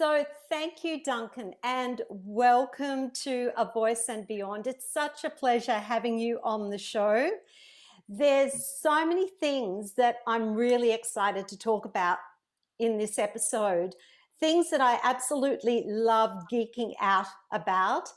So, thank you, Duncan, and welcome to A Voice and Beyond. It's such a pleasure having you on the show. There's so many things that I'm really excited to talk about in this episode, things that I absolutely love geeking out about,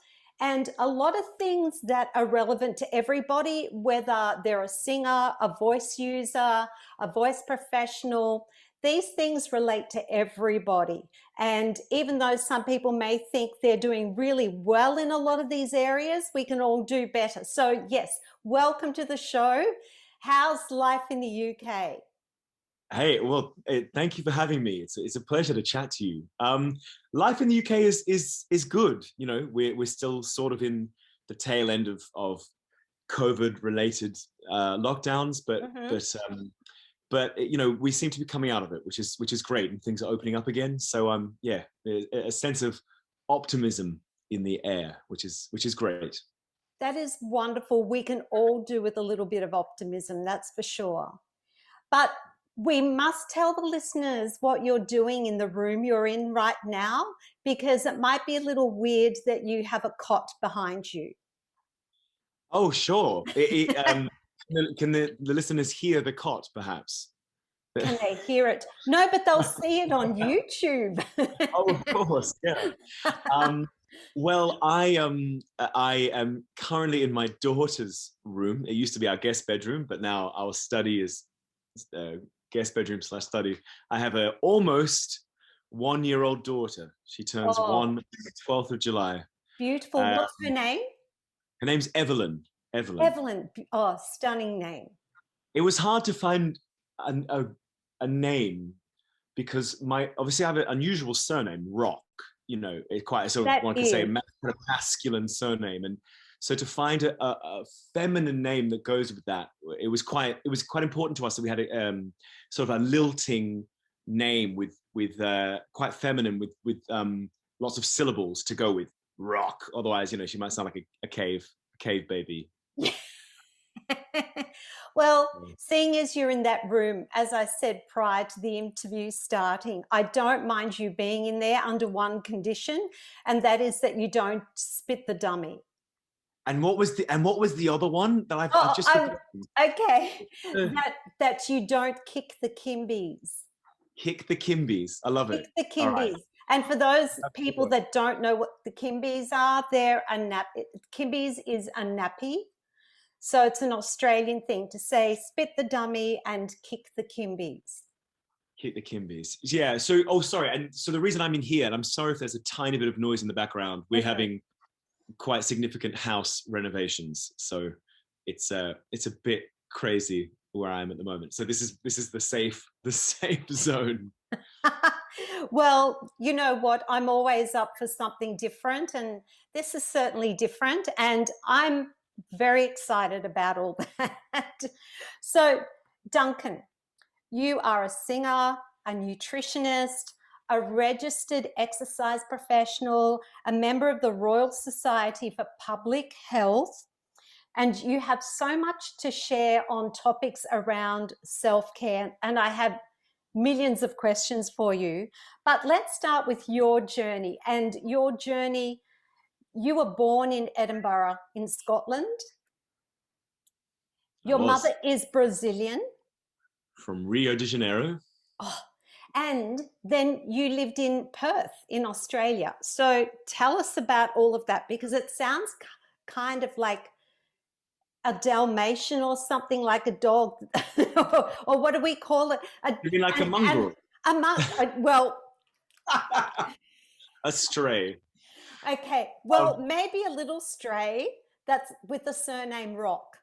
and a lot of things that are relevant to everybody, whether they're a singer, a voice user, a voice professional. These things relate to everybody. And even though some people may think they're doing really well in a lot of these areas, we can all do better. So, yes, welcome to the show. How's life in the UK? Hey, well, thank you for having me. It's a pleasure to chat to you. Life in the UK is good. You know, we're still sort of in the tail end of COVID related lockdowns, Mhm. but you know, we seem to be coming out of it, which is great, and things are opening up again. So yeah, a sense of optimism in the air, which is great. That is wonderful. We can all do with a little bit of optimism, that's for sure. But we must tell the listeners what you're doing in the room you're in right now, because it might be a little weird that you have a cot behind you. Oh, sure. Can the listeners hear the cot, perhaps? Can they hear it? No, but they'll see it on YouTube. Oh, of course, yeah. Um, well, I am currently in my daughter's room. It used to be our guest bedroom, but now our study is uh, guest bedroom slash study. I have a almost 1 year old daughter. She turns Oh, one on the 12th of July. beautiful. Uh, What's her name? Her name's Evelyn. Evelyn. Evelyn. Oh, stunning name. It was hard to find a name because my obviously I have an unusual surname, Rock. You know, it's quite sort of That one could say is. kind of masculine surname, and so to find a feminine name that goes with that, it was quite important to us that we had a sort of a lilting name with quite feminine with lots of syllables to go with Rock. Otherwise, you know, she might sound like a cave baby. Well, seeing as you're in that room, as I said prior to the interview starting, I don't mind you being in there under one condition, and that is that you don't spit the dummy. And what was the other one that I've Oh, just forgotten? okay. Uh, That you don't kick the Kimbies. Kick the Kimbies. I love Kick it. the All right. Kimbies. And for those That's a good people one. that don't know what the Kimbies are, they're a nap. Kimbies is a nappy. So it's an Australian thing to say spit the dummy and kick the Kimbies. Kick the Kimbies. Yeah. So, oh, sorry. And so the reason I'm in here, and I'm sorry if there's a tiny bit of noise in the background, we're Mhm. having quite significant house renovations. So it's a bit crazy where I am at the moment. So this is the safe zone. Well, you know what? I'm always up for something different, and this is certainly different. And I'm very excited about all that. So, Duncan, you are a singer, a nutritionist, a registered exercise professional, a member of the Royal Society for Public Health, and you have so much to share on topics around self care. And I have millions of questions for you. But let's start with your journey. And your journey, you were born in Edinburgh, in Scotland. I Your mother was is Brazilian. from Rio de Janeiro. Oh, and then you lived in Perth in Australia. So tell us about all of that because it sounds kind of like a Dalmatian or something like a dog, or what do we call it? You mean like a And mongrel? well, A stray. okay, Um, well, maybe a little stray that's with the surname Rock.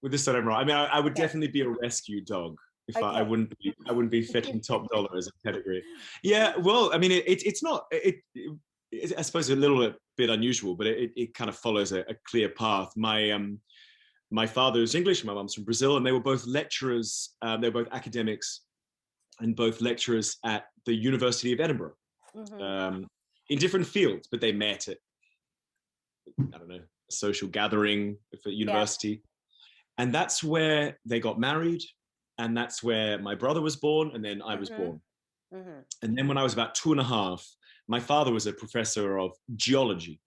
with this sort of right. I mean, I would Okay, definitely be a rescue dog if I okay. wouldn't be fetching top dollar as a pedigree. Yeah, well, I mean, it's not I suppose a little bit unusual, but it kind of follows a clear path. My father is English, my mum's from Brazil, and they were both lecturers. They were both academics and both lecturers at the University of Edinburgh Hmm. um, in different fields, but they met at I don't know a social gathering for Yeah. university, and that's where they got married, and that's where my brother was born, and then I was Hmm. born. Hmm. And then when I was about two and a half, my father was a professor of geology.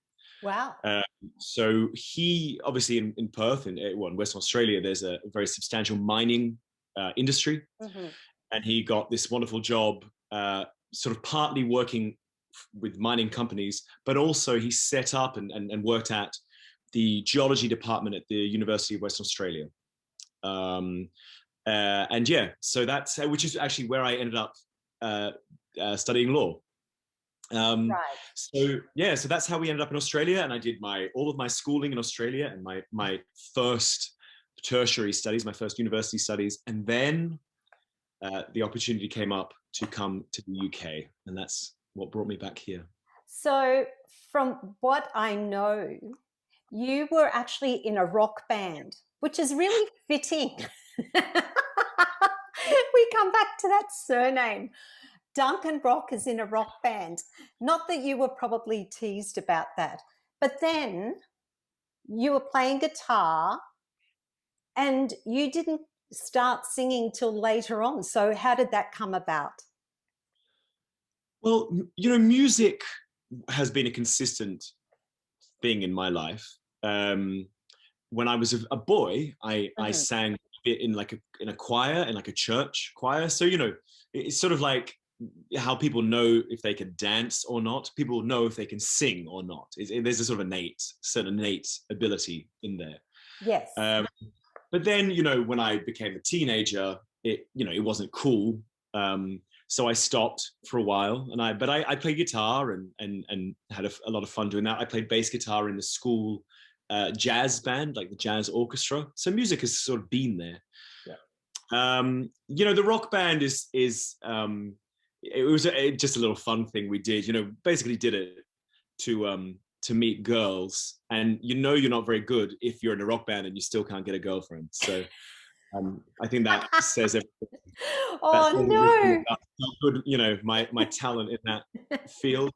Wow. So he obviously in Perth, in Western Australia, there's a very substantial mining industry. Mm-hmm. And he got this wonderful job, sort of partly working with mining companies, but also he set up and worked at the geology department at the University of Western Australia. And yeah, so that's, which is actually where I ended up studying law. Right. So yeah, so that's how we ended up in Australia, and I did all of my schooling in Australia and my first tertiary studies, my first university studies, and then the opportunity came up to come to the UK, and that's what brought me back here. So, from what I know, you were actually in a rock band, which is really fitting. We come back to that surname. Duncan Rock is in a rock band. Not that you were probably teased about that, but then you were playing guitar and you didn't start singing till later on. So, how did that come about? Well, music has been a consistent thing in my life. When I was a boy, I sang a bit in in a choir, in like a church choir. So it's sort of like how people know if they can dance or not. People know if they can sing or not. There's a sort of certain innate ability in there. Yes. But then, when I became a teenager, it wasn't cool. So I stopped for a while, but I played guitar and had a lot of fun doing that. I played bass guitar in the school jazz band, like the jazz orchestra. So music has sort of been there. Yeah. The rock band it was just a little fun thing we did. Basically did it to meet girls, and you're not very good if you're in a rock band and you still can't get a girlfriend. So I think that says everything. Oh no. About how good, my talent in that field.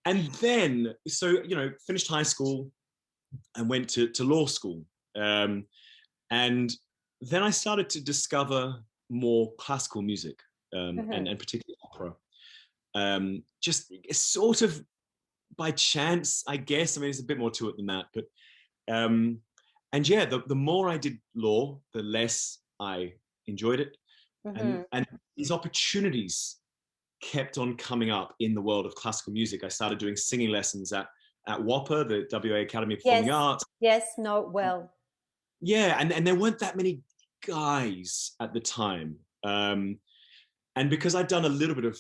And then, so, finished high school and went to law school. And then I started to discover more classical music, and particularly opera. Just sort of by chance, I guess. I mean, there's a bit more to it than that. But, and yeah, the more I did law, the less I enjoyed it. And these opportunities kept on coming up in the world of classical music. I started doing singing lessons at WAPA, the WA Academy of Performing Arts. Yes, know it well. Yeah, and there weren't that many guys at the time. And because I'd done a little bit of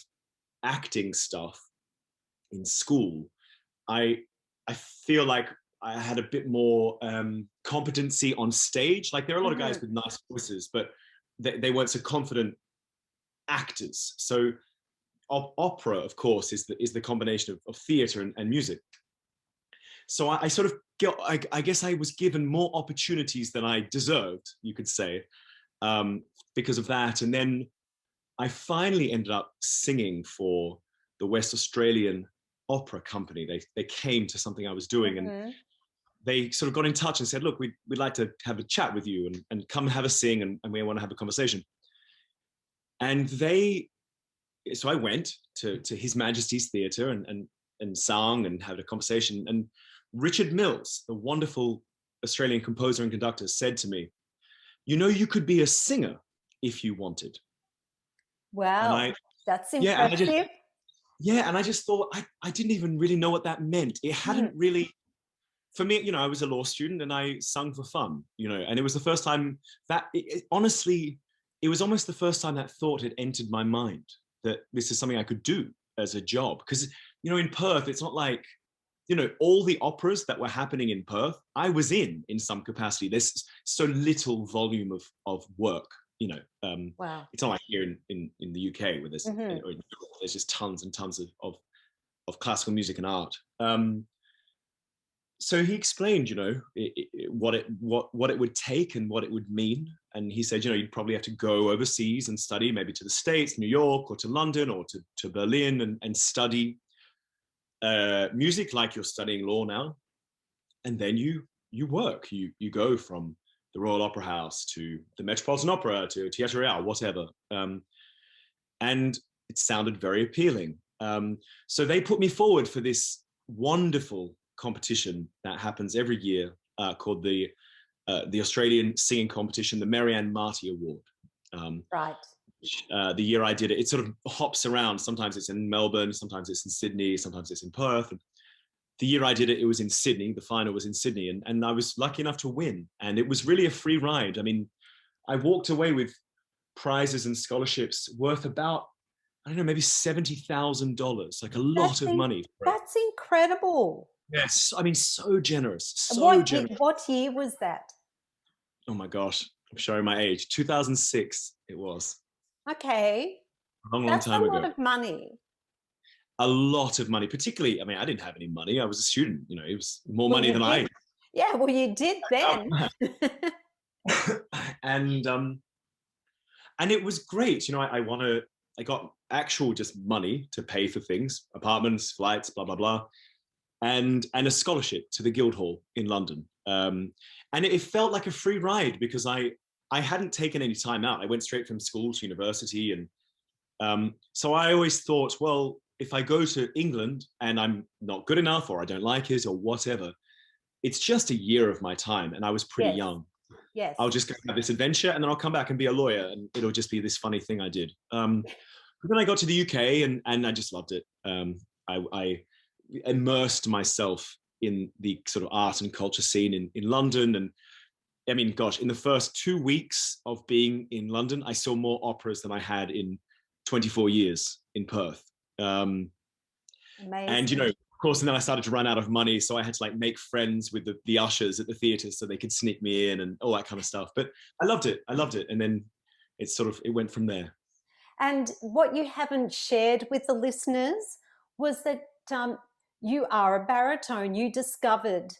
acting stuff in school, I feel like I had a bit more competency on stage. Like there are a lot of guys with nice voices, but they weren't so confident actors. So opera, of course, is the combination of theatre and music. So I sort of I guess I was given more opportunities than I deserved, you could say, because of that. And then I finally ended up singing for the West Australian Opera Company. They came to something I was doing, and they sort of got in touch and said, look, we'd like to have a chat with you and come have a sing, and we want to have a conversation. And so I went to His Majesty's Theatre and sang and had a conversation. And Richard Mills, the wonderful Australian composer and conductor, said to me, you could be a singer if you wanted. Wow, that's impressive. And I just thought, I didn't even really know what that meant. It hadn't really, for me, I was a law student and I sung for fun, and it was the first time that, honestly, it was almost the first time that thought had entered my mind, that this is something I could do as a job. Because, in Perth, it's not like, all the operas that were happening in Perth, I was in some capacity. There's so little volume of work, Wow. It's not like here in the UK where there's just tons and tons of classical music and art. So he explained, what it would take and what it would mean. And he said, you'd probably have to go overseas and study, maybe to the States, New York, or to London, or to Berlin, and study music like you're studying law now. And then you work. You go from the Royal Opera House to the Metropolitan Opera to Theatre Real, whatever. And it sounded very appealing. So they put me forward for this wonderful competition that happens every year called the Australian Singing Competition, the Marianne Marty Award. Right. The year I did it, it sort of hops around. Sometimes it's in Melbourne, sometimes it's in Sydney, sometimes it's in Perth. And the year I did it, it was in Sydney. The final was in Sydney, and I was lucky enough to win. And it was really a free ride. I mean, I walked away with prizes and scholarships worth about, I don't know, maybe $70,000, like a lot of money. That's incredible. Yes, I mean, so generous, so What generous. what year was that? Oh my gosh, I'm showing my age. 2006 it was. Okay. A long, long That's a time lot ago. of money. A lot of money, particularly, I mean, I didn't have any money. I was a student, you know, it was more Well, money you than did. Yeah, well, you did then. and it was great. You know, I got actual just money to pay for things, apartments, flights, blah, blah, blah. And a scholarship to the Guildhall in London. And it felt like a free ride because I hadn't taken any time out. I went straight from school to university. And so I always thought, well, if I go to England and I'm not good enough or I don't like it or whatever, it's just a year of my time. And I was pretty Yes. young. Yes. I'll just go have this adventure and then I'll come back and be a lawyer and it'll just be this funny thing I did. But then I got to the UK and I just loved it. I immersed myself in the sort of art and culture scene in London. And I mean, gosh, in the first 2 weeks of being in London, I saw more operas than I had in 24 years in Perth. And, you know, of course, and then I started to run out of money. So I had to like make friends with the ushers at the theater so they could sneak me in and all that kind of stuff. But I loved it. I loved it. And then it went from there. And what you haven't shared with the listeners was that you are a baritone. You discovered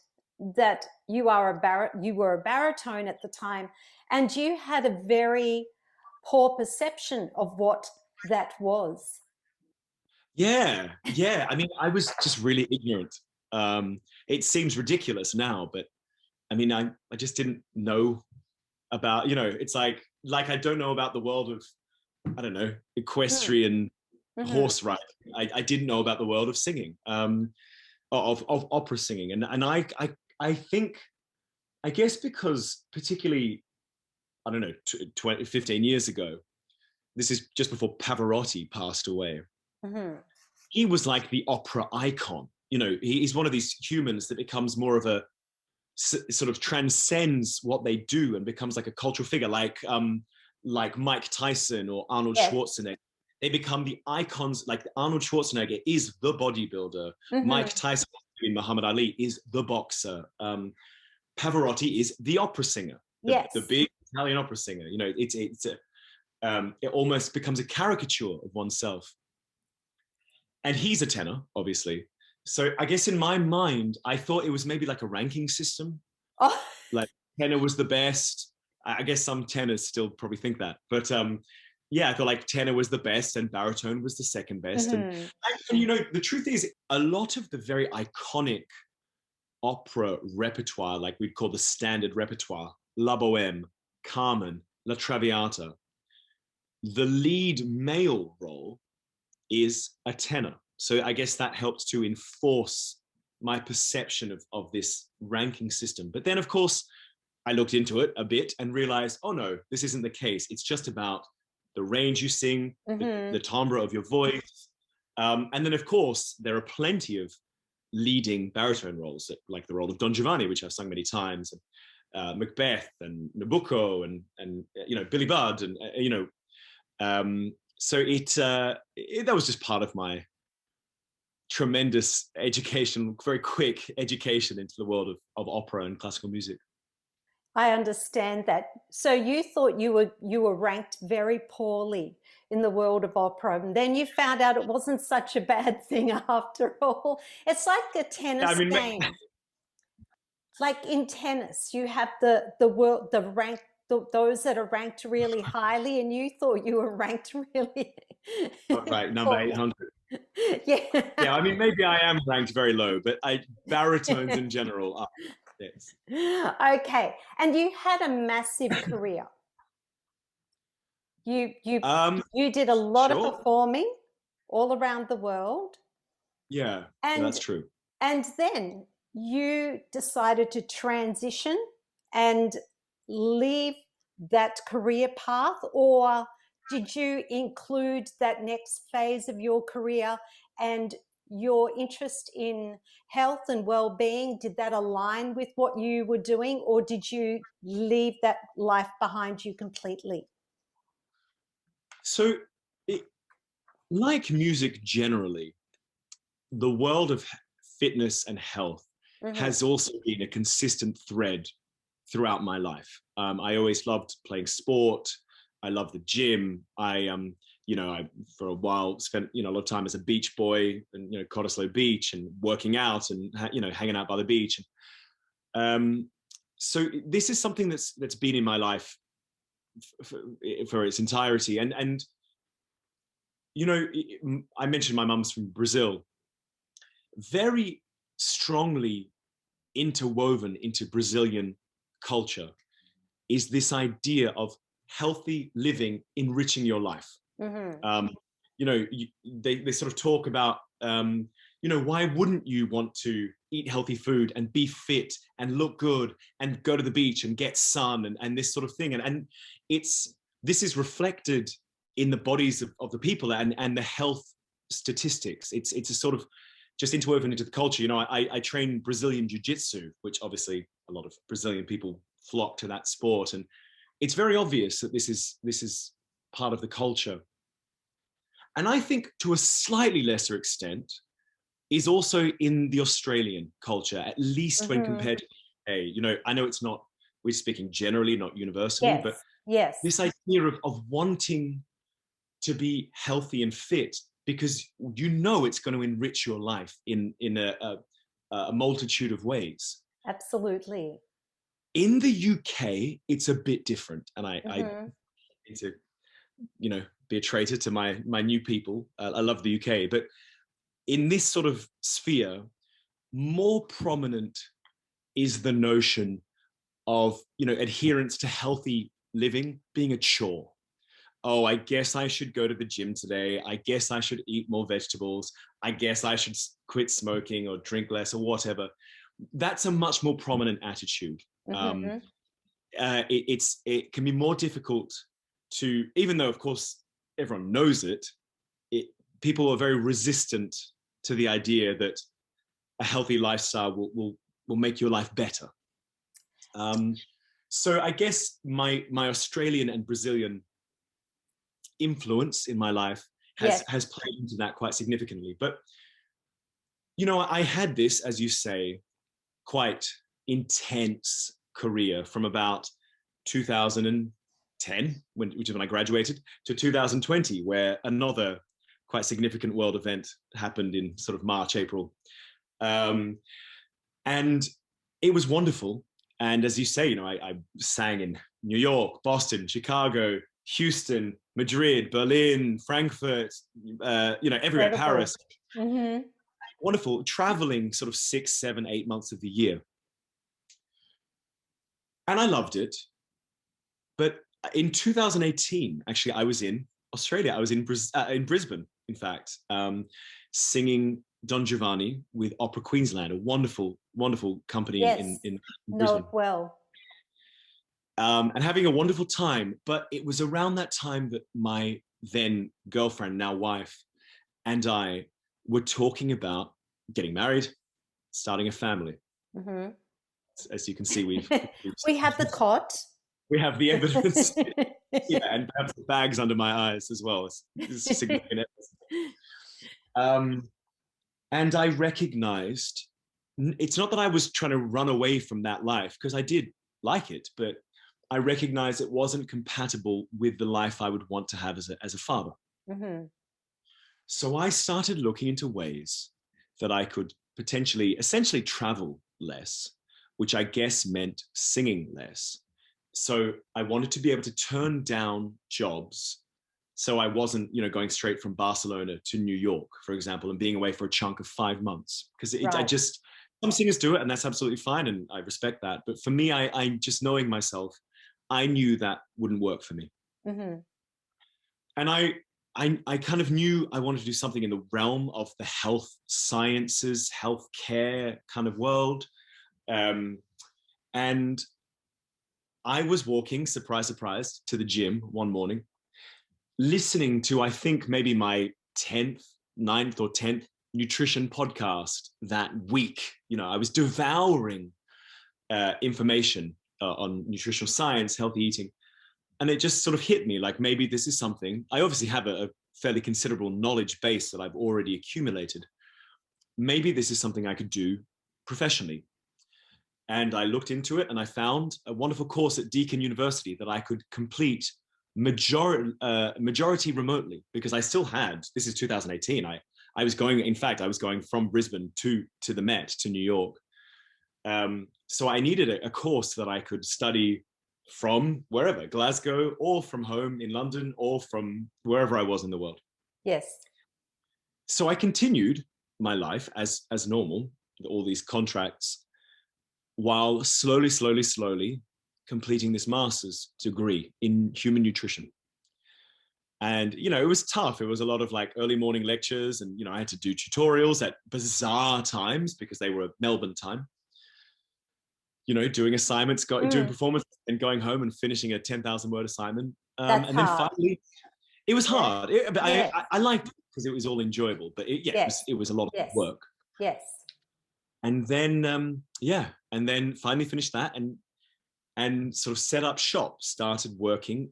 that you were a baritone at the time, and you had a very poor perception of what that was. Yeah. I mean, I was just really ignorant. It seems ridiculous now, but I mean, I just didn't know about, you know, it's like I don't know about the world of, I don't know, equestrian horse riding. I didn't know about the world of singing, of opera singing. And I think, I guess because particularly, I don't know, 15 years ago, this is just before Pavarotti passed away. He was like the opera icon. You know, he's one of these humans that becomes more of a sort of transcends what they do and becomes like a cultural figure, like Mike Tyson or Arnold Schwarzenegger. They become the icons. Like Arnold Schwarzenegger is the bodybuilder. Mike Tyson, Muhammad Ali, is the boxer. Pavarotti is the opera singer, the big Italian opera singer. You know, it almost becomes a caricature of oneself. And he's a tenor, obviously. So I guess in my mind, I thought it was maybe like a ranking system. Oh. Like tenor was the best. I guess some tenors still probably think that. But yeah, I thought like tenor was the best and baritone was the second best. And you know, the truth is a lot of the very iconic opera repertoire, like we'd call the standard repertoire, La Bohème, Carmen, La Traviata, the lead male role is a tenor. So I guess that helped to enforce my perception of this ranking system. But then, of course, I looked into it a bit and realized, oh no, this isn't the case. It's just about the range you sing, the timbre of your voice. And then, of course, there are plenty of leading baritone roles, like the role of Don Giovanni, which I've sung many times, and Macbeth and Nabucco and you know, Billy Budd and you know, so that was just part of my tremendous education, very quick education into the world of opera and classical music. I understand that. So you thought you were ranked very poorly in the world of opera, and then you found out it wasn't such a bad thing after all. It's like a tennis game. Like in tennis, you have the rank, those that are ranked really highly, and you thought you were ranked really right, number 800. Yeah. I mean, maybe I am ranked very low, but baritones in general are. Yes. Okay, and you had a massive career. You did a lot of performing. all around the world. Yeah, that's And true. and then you decided to transition and leave that career path, or did you include that next phase of your career and your interest in health and well-being? Did that align with what you were doing, or did you leave that life behind you completely? So, it, like music generally, the world of fitness and health Mm-hmm. has also been a consistent thread throughout my life. I always loved playing sport. I love the gym. I for a while spent a lot of time as a beach boy and Cottesloe Beach and working out and hanging out by the beach. Um, so this is something that's been in my life for its entirety. And I mentioned my mum's from Brazil. Very strongly interwoven into Brazilian culture is this idea of healthy living enriching your life. Mm-hmm. Um, they sort of talk about, why wouldn't you want to eat healthy food and be fit and look good and go to the beach and get sun and this sort of thing. And this is reflected in the bodies of the people and the health statistics. It's a sort of just interwoven into the culture. I train Brazilian jiu-jitsu, which obviously a lot of Brazilian people flock to that sport. And it's very obvious that this is part of the culture. And I think to a slightly lesser extent is also in the Australian culture, at least when Mm-hmm. compared to the UK. I know it's not, we're speaking generally, not universally, but Yes, yes, this idea of wanting to be healthy and fit because it's going to enrich your life in a multitude of ways. absolutely. In the UK, it's a bit different, and I Mm-hmm. need to be a traitor to my new people. I love the UK, but in this sort of sphere, more prominent is the notion of adherence to healthy living being a chore. Oh, I guess I should go to the gym today. I guess I should eat more vegetables. I guess I should quit smoking or drink less or whatever. That's a much more prominent attitude. Um, Mm-hmm. it can be more difficult to, even though of course everyone knows it people are very resistant to the idea that a healthy lifestyle will make your life better. So I guess my Australian and Brazilian influence in my life has Yes. played into that quite significantly. But I had this, as you say, quite intense career from about 2010, which is when I graduated, to 2020, where another quite significant world event happened in sort of March, April. And it was wonderful. And as you say, I sang in New York, Boston, Chicago, Houston, Madrid, Berlin, Frankfurt, everywhere, Incredible. Paris. Mm-hmm. Wonderful, traveling sort of 6, 7, 8 months of the year. And I loved it. But in 2018, actually, I was in Australia. I was in Brisbane, in fact, singing Don Giovanni with Opera Queensland, a wonderful, wonderful company Yes. in Know it Brisbane. well. And having a wonderful time. But it was around that time that my then girlfriend, now wife, and I were talking about getting married, starting a family. Mm-hmm. As you can see, We have the cot. we have the evidence. Yeah, and perhaps the bags under my eyes as well. It's significant evidence. And I recognized it's not that I was trying to run away from that life, because I did like it, but I recognized it wasn't compatible with the life I would want to have as a father. Mm-hmm. So I started looking into ways that I could potentially, essentially travel less, which I guess meant singing less. So I wanted to be able to turn down jobs. So I wasn't, going straight from Barcelona to New York, for example, and being away for a chunk of 5 months. Because Right. some singers do it, and that's absolutely fine, and I respect that. But for me, I just knowing myself, I knew that wouldn't work for me. Mm-hmm. And I I kind of knew I wanted to do something in the realm of the health sciences, healthcare kind of world. And I was walking, surprise, surprise, to the gym one morning, listening to, I think, maybe my 9th or 10th nutrition podcast that week. You know, I was devouring information on nutritional science, healthy eating. And it just sort of hit me like, maybe this is something. I obviously have a fairly considerable knowledge base that I've already accumulated. Maybe this is something I could do professionally. And I looked into it and I found a wonderful course at Deakin University that I could complete majority remotely, because I still had, this is 2018, I was going, in fact, I was going from Brisbane to the Met, to New York. So I needed a course that I could study from wherever, Glasgow, or from home in London, or from wherever I was in the world. Yes. So I continued my life as normal, all these contracts, while slowly completing this master's degree in human nutrition. And, you know, it was tough. It was a lot of like early morning lectures, and, you know, I had to do tutorials at bizarre times because they were Melbourne time. You know, doing assignments, doing performance, and going home and finishing a 10,000 word assignment. That's and then hard. finally, it was hard. But yes. I liked it because it was all enjoyable. But it was a lot of work. Yes. And then, and then finally finished that and sort of set up shop, started working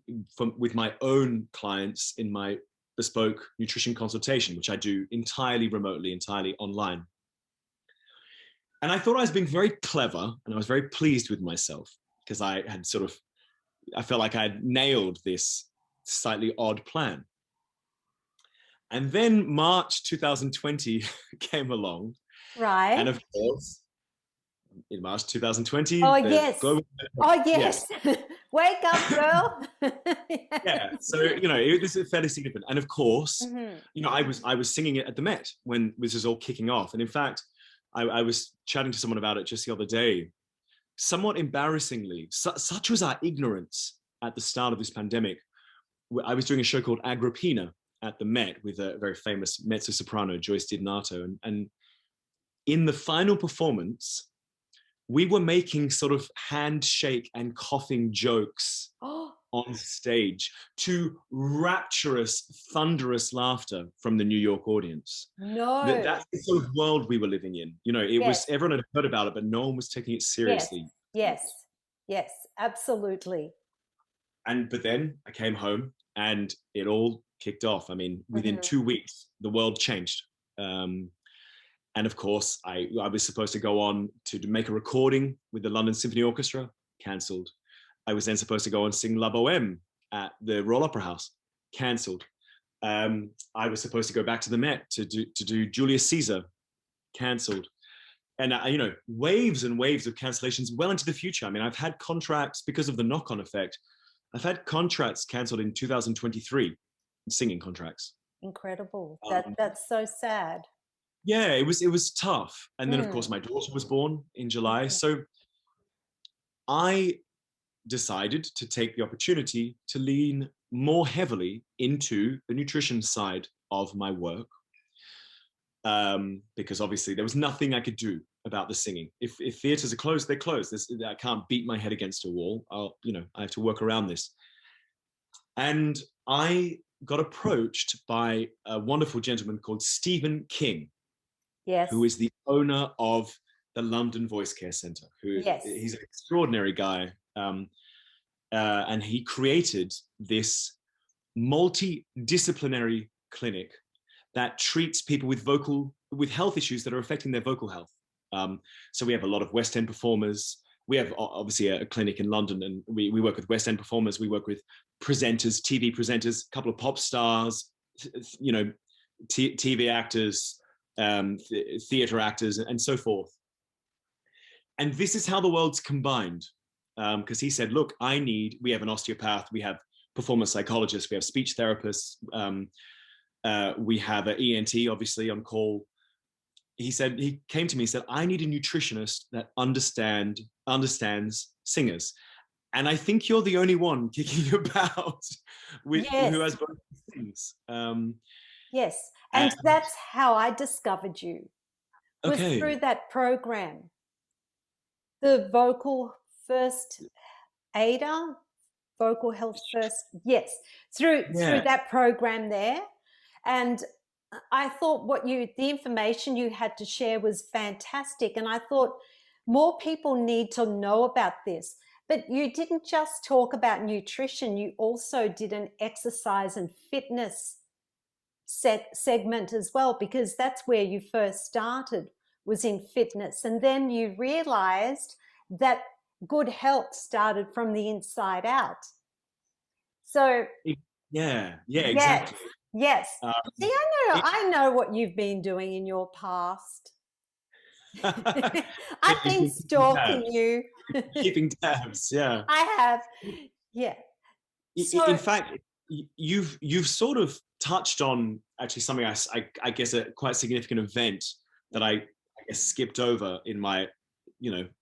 with my own clients in my bespoke nutrition consultation, which I do entirely remotely, entirely online. And I thought I was being very clever, and I was very pleased with myself because I felt like I had nailed this slightly odd plan. And then March 2020 came along. Right. And of course, in March 2020, oh yes, wake up, girl. Yeah, so, you know, this is fairly significant. And of course, you know, I was singing it at the Met when this was all kicking off. And in fact, I was chatting to someone about it just the other day. Somewhat embarrassingly, such was our ignorance at the start of this pandemic. I was doing a show called Agrippina at the Met with a very famous mezzo-soprano, Joyce DiDonato. And in the final performance, we were making sort of handshake and coughing jokes on stage to rapturous, thunderous laughter from the New York audience. No. That's the sort of world we were living in. You know, it was, everyone had heard about it, but no one was taking it seriously. Yes, absolutely. But then I came home and it all kicked off. I mean, within 2 weeks, the world changed. And of course, I was supposed to go on to make a recording with the London Symphony Orchestra, cancelled. I was then supposed to go and sing La Bohème at the Royal Opera House, cancelled. I was supposed to go back to the Met to do Julius Caesar, cancelled. And, you know, waves and waves of cancellations well into the future. I mean, I've had contracts, because of the knock-on effect, I've had contracts cancelled in 2023, singing contracts. Incredible. That's so sad. Yeah, it was tough. And then, of course, my daughter was born in July. So I decided to take the opportunity to lean more heavily into the nutrition side of my work. Because obviously there was nothing I could do about the singing. If theaters are closed, they're closed. I can't beat my head against a wall. I have to work around this. And I got approached by a wonderful gentleman called Stephen King. Yes. Who is the owner of the London Voice Care Centre. He's an extraordinary guy. And he created this multidisciplinary clinic that treats people with health issues that are affecting their vocal health. So we have a lot of West End performers. We have obviously a clinic in London, and we work with West End performers. We work with presenters, TV presenters, a couple of pop stars, you know, TV actors, theater actors, and so forth. And this is how the world's combined. Because he said, look, we have an osteopath, we have performance psychologists, we have speech therapists, we have an ENT, obviously, on call. He came to me and said, I need a nutritionist that understands singers. And I think you're the only one kicking about who has both things. Yes. And And, that's how I discovered you, was okay, through that program, the vocal first aider, vocal health first. Yes, through yeah, that program there. And I thought the information you had to share was fantastic. And I thought more people need to know about this. But you didn't just talk about nutrition, you also did an exercise and fitness segment as well, because that's where you first started, was in fitness. And then you realized that good health started from the inside out. So it- yeah, yes, exactly. yes. Um, See, it, I know what you've been doing in your past. I've you've been been keeping stalking tabs, you. keeping tabs, yeah. I have. Yeah. In So, fact, you've sort of touched on actually something I guess a quite significant event that I guess skipped over in my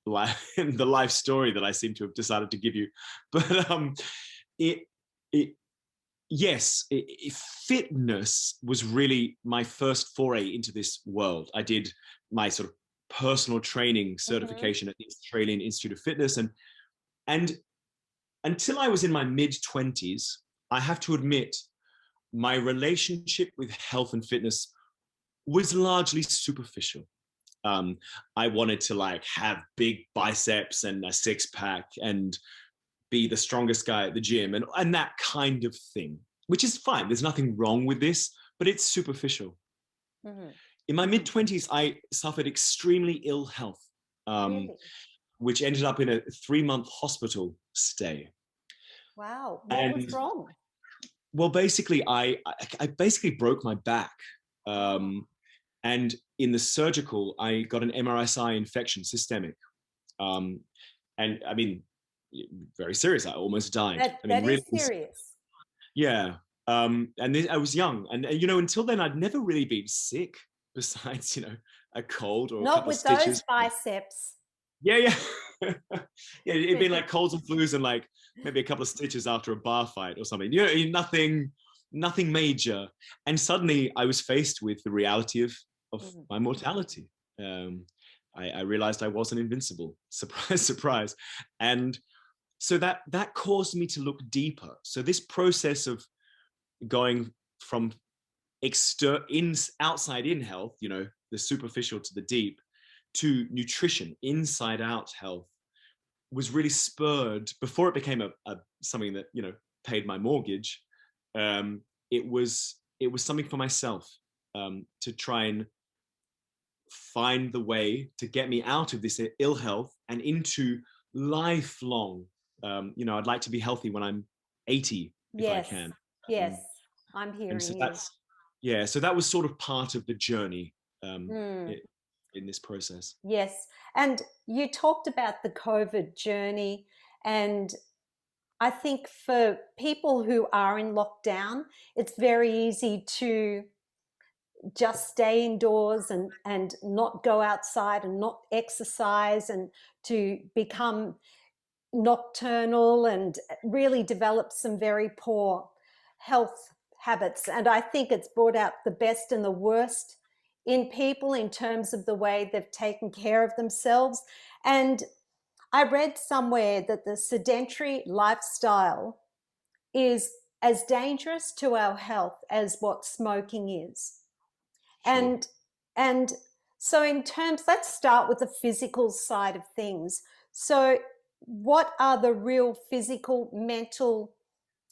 life in the life story that I seem to have decided to give you, but it it yes, fitness was really my first foray into this world. I did my sort of personal training mhm, certification at the Australian Institute of Fitness, and until I was in my mid-20s, I have to admit, my relationship with health and fitness was largely superficial. Um, I wanted to like have big biceps and a six pack and be the strongest guy at the gym and that kind of thing, which is fine. There's nothing wrong with this, but it's superficial. mhm. In my mid-20s, I suffered extremely ill health, um, Really? which ended up in a 3-month hospital stay. Wow. What was And wrong? well, basically, I basically broke my back, Oh, um, and in the surgical, I got an MRSI infection, systemic, um, and I mean, very serious. I almost died. I mean, that really, is serious. yeah. And then I was young, and until then, I'd never really been sick, besides a cold or a Not couple of with those stitches. biceps. Yeah, yeah. Yeah, it'd been like colds and flus and like maybe a couple of stitches after a bar fight or something. Nothing major. And suddenly I was faced with the reality of Mhm. my mortality. Um, I realized I wasn't invincible. Surprise, surprise. And so that caused me to look deeper. So this process of going from outside in health, the superficial to the deep, to nutrition, inside out health, was really spurred before it became a something that paid my mortgage. It was something for myself, to try and find the way to get me out of this ill health and into lifelong. I'd like to be healthy when I'm 80 if I Yes, can. yes, Um, I'm and so hearing you. that's yeah. So that was sort of part of the journey, Mm, i- in this process. yes. And you talked about the COVID journey. And I think for people who are in lockdown, it's very easy to just stay indoors and not go outside and not exercise, and to become nocturnal and really develop some very poor health habits. And I think it's brought out the best and the worst in people in terms of the way they've taken care of themselves. And I read somewhere that the sedentary lifestyle is as dangerous to our health as what smoking is. Sure. And and so in terms, let's start with the physical side of things. So what are the real physical, mental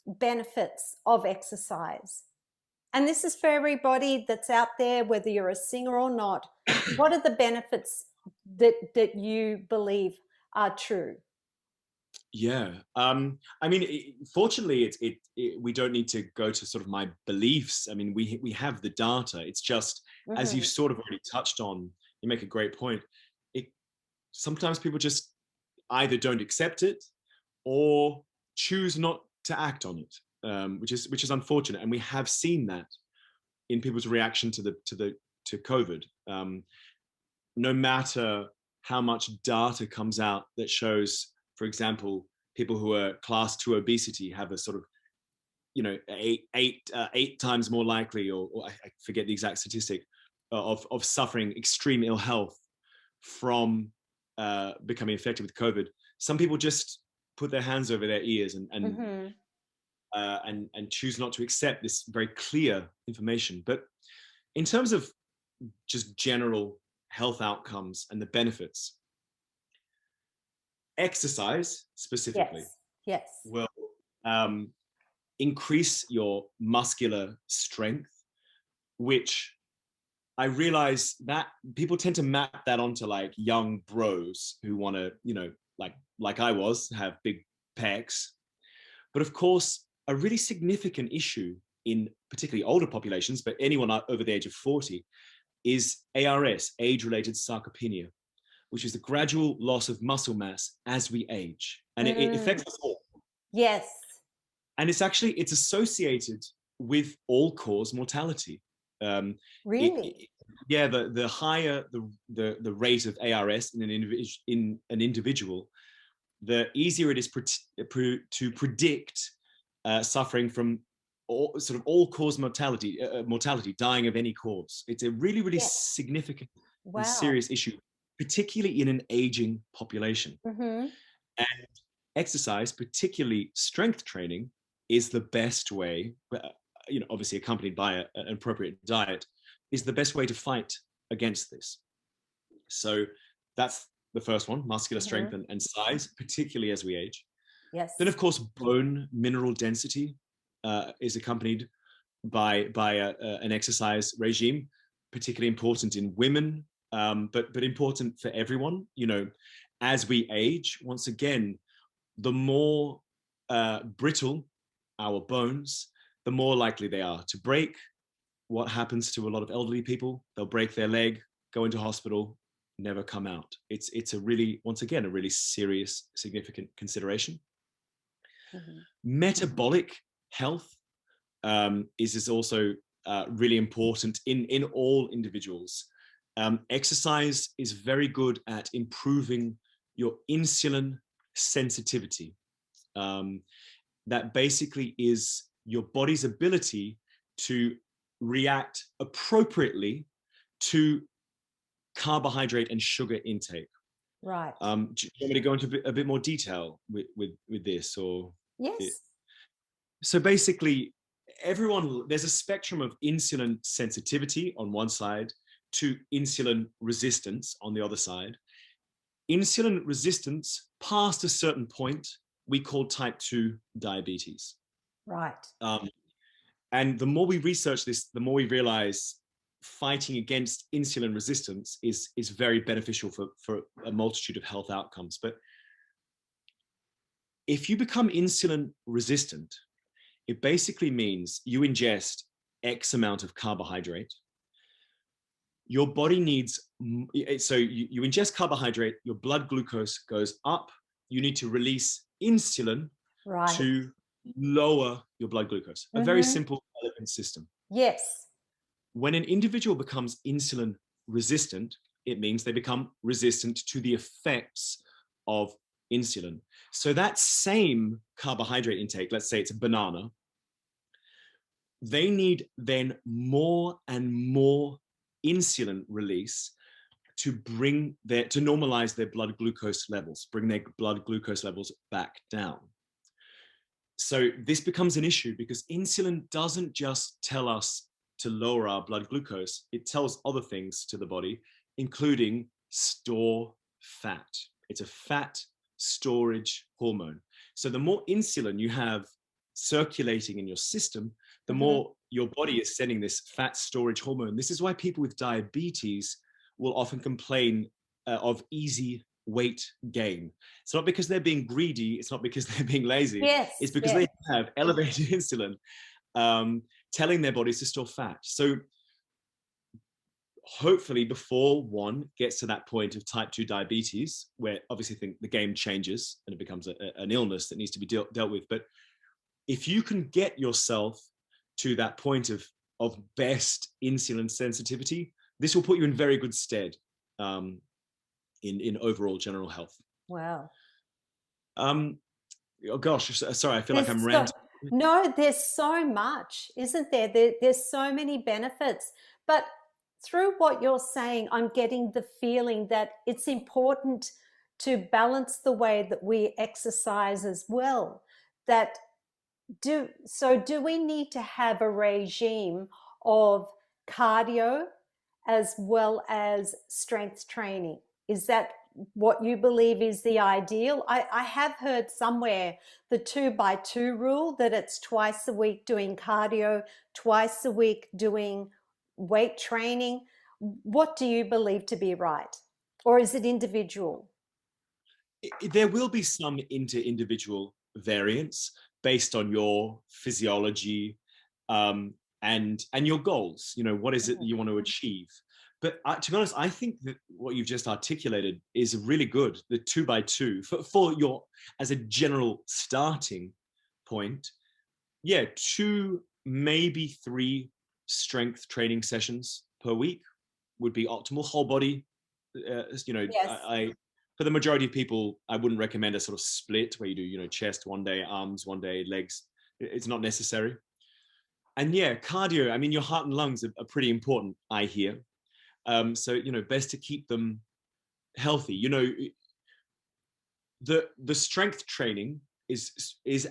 benefits of exercise? And this is for everybody that's out there, whether you're a singer or not. What are the benefits that you believe are true? Yeah. I mean, fortunately, we don't need to go to sort of my beliefs. I mean, we have the data. It's just, as you've Mm-hmm. sort of already touched on, you make a great point. It Sometimes people just either don't accept it or choose not to act on it, which is unfortunate. And we have seen that in people's reaction to COVID. No matter how much data comes out that shows, for example, people who are class 2 obesity have a sort of eight times more likely, or I forget the exact statistic, of suffering extreme ill health from becoming infected with COVID. Some people just put their hands over their ears and choose not to accept this very clear information. But in terms of just general health outcomes and the benefits, exercise specifically will increase your muscular strength, which I realize that people tend to map that onto like young bros who want to, like I was, have big pecs. But of course, a really significant issue in particularly older populations, but anyone over the age of 40, is ARS, age-related sarcopenia, which is the gradual loss of muscle mass as we age. And it affects us all. Yes. And it's associated with all-cause mortality. Really? The higher the rate of ARS in an individual, the easier it is to predict suffering from all-cause mortality, dying of any cause. It's a really, really significant and serious issue, particularly in an aging population. And exercise, particularly strength training, is the best way, obviously accompanied by an appropriate diet, is the best way to fight against this. So that's the first one, muscular strength and size, particularly as we age. Yes. Then, of course, bone mineral density is accompanied by an exercise regime, particularly important in women, but important for everyone. As we age, once again, the more brittle our bones, the more likely they are to break. What happens to a lot of elderly people? They'll break their leg, go into hospital, never come out. It's a really, once again, a really serious, significant consideration. Metabolic health is also really important in all individuals. Exercise is very good at improving your insulin sensitivity. That basically is your body's ability to react appropriately to carbohydrate and sugar intake. Right. Do you want me to go into a bit more detail with this, or? Yes. So basically, there's a spectrum of insulin sensitivity on one side to insulin resistance on the other side. Insulin resistance past a certain point we call type 2 diabetes. Right. And the more we research this, the more we realize fighting against insulin resistance is very beneficial for a multitude of health outcomes. But if you become insulin resistant, it basically means you ingest X amount of carbohydrate. Your body needs, so you ingest carbohydrate, your blood glucose goes up, you need to release insulin to lower your blood glucose. A very simple, elegant system. Yes. When an individual becomes insulin resistant, it means they become resistant to the effects of insulin. So that same carbohydrate intake, let's say it's a banana, they need then more and more insulin release to normalize their blood glucose levels, bring their blood glucose levels back down. So this becomes an issue because insulin doesn't just tell us to lower our blood glucose, it tells other things to the body, including store fat. It's a fat storage hormone. So the more insulin you have circulating in your system, the more your body is sending this fat storage hormone. This is why people with diabetes will often complain of easy weight gain. It's not because they're being greedy. It's not because they're being lazy. It's because they have elevated insulin telling their bodies to store fat. So hopefully before one gets to that point of type 2 diabetes, where obviously the game changes and it becomes an illness that needs to be dealt with. But if you can get yourself to that point of best insulin sensitivity, this will put you in very good stead in overall general health. Wow. Oh gosh, sorry, I feel like I'm ranting. No, there's so much, isn't there? There's so many benefits. But through what you're saying, I'm getting the feeling that it's important to balance the way that we exercise as well. That do we need to have a regime of cardio as well as strength training? Is that what you believe is the ideal? I have heard somewhere the 2 by 2 rule, that it's twice a week doing cardio, twice a week doing weight training. What do you believe to be right? Or is it individual? There will be some inter-individual variance based on your physiology, and your goals. What is it that you want to achieve? But to be honest, I think that what you've just articulated is really good. The 2 by 2 for your, as a general starting point. Yeah, 2, maybe 3 strength training sessions per week would be optimal. Whole body. Yes. I for the majority of people, I wouldn't recommend a sort of split where you do, chest one day, arms one day, legs. It's not necessary. And yeah, cardio. I mean, your heart and lungs are pretty important, I hear. So best to keep them healthy. The strength training is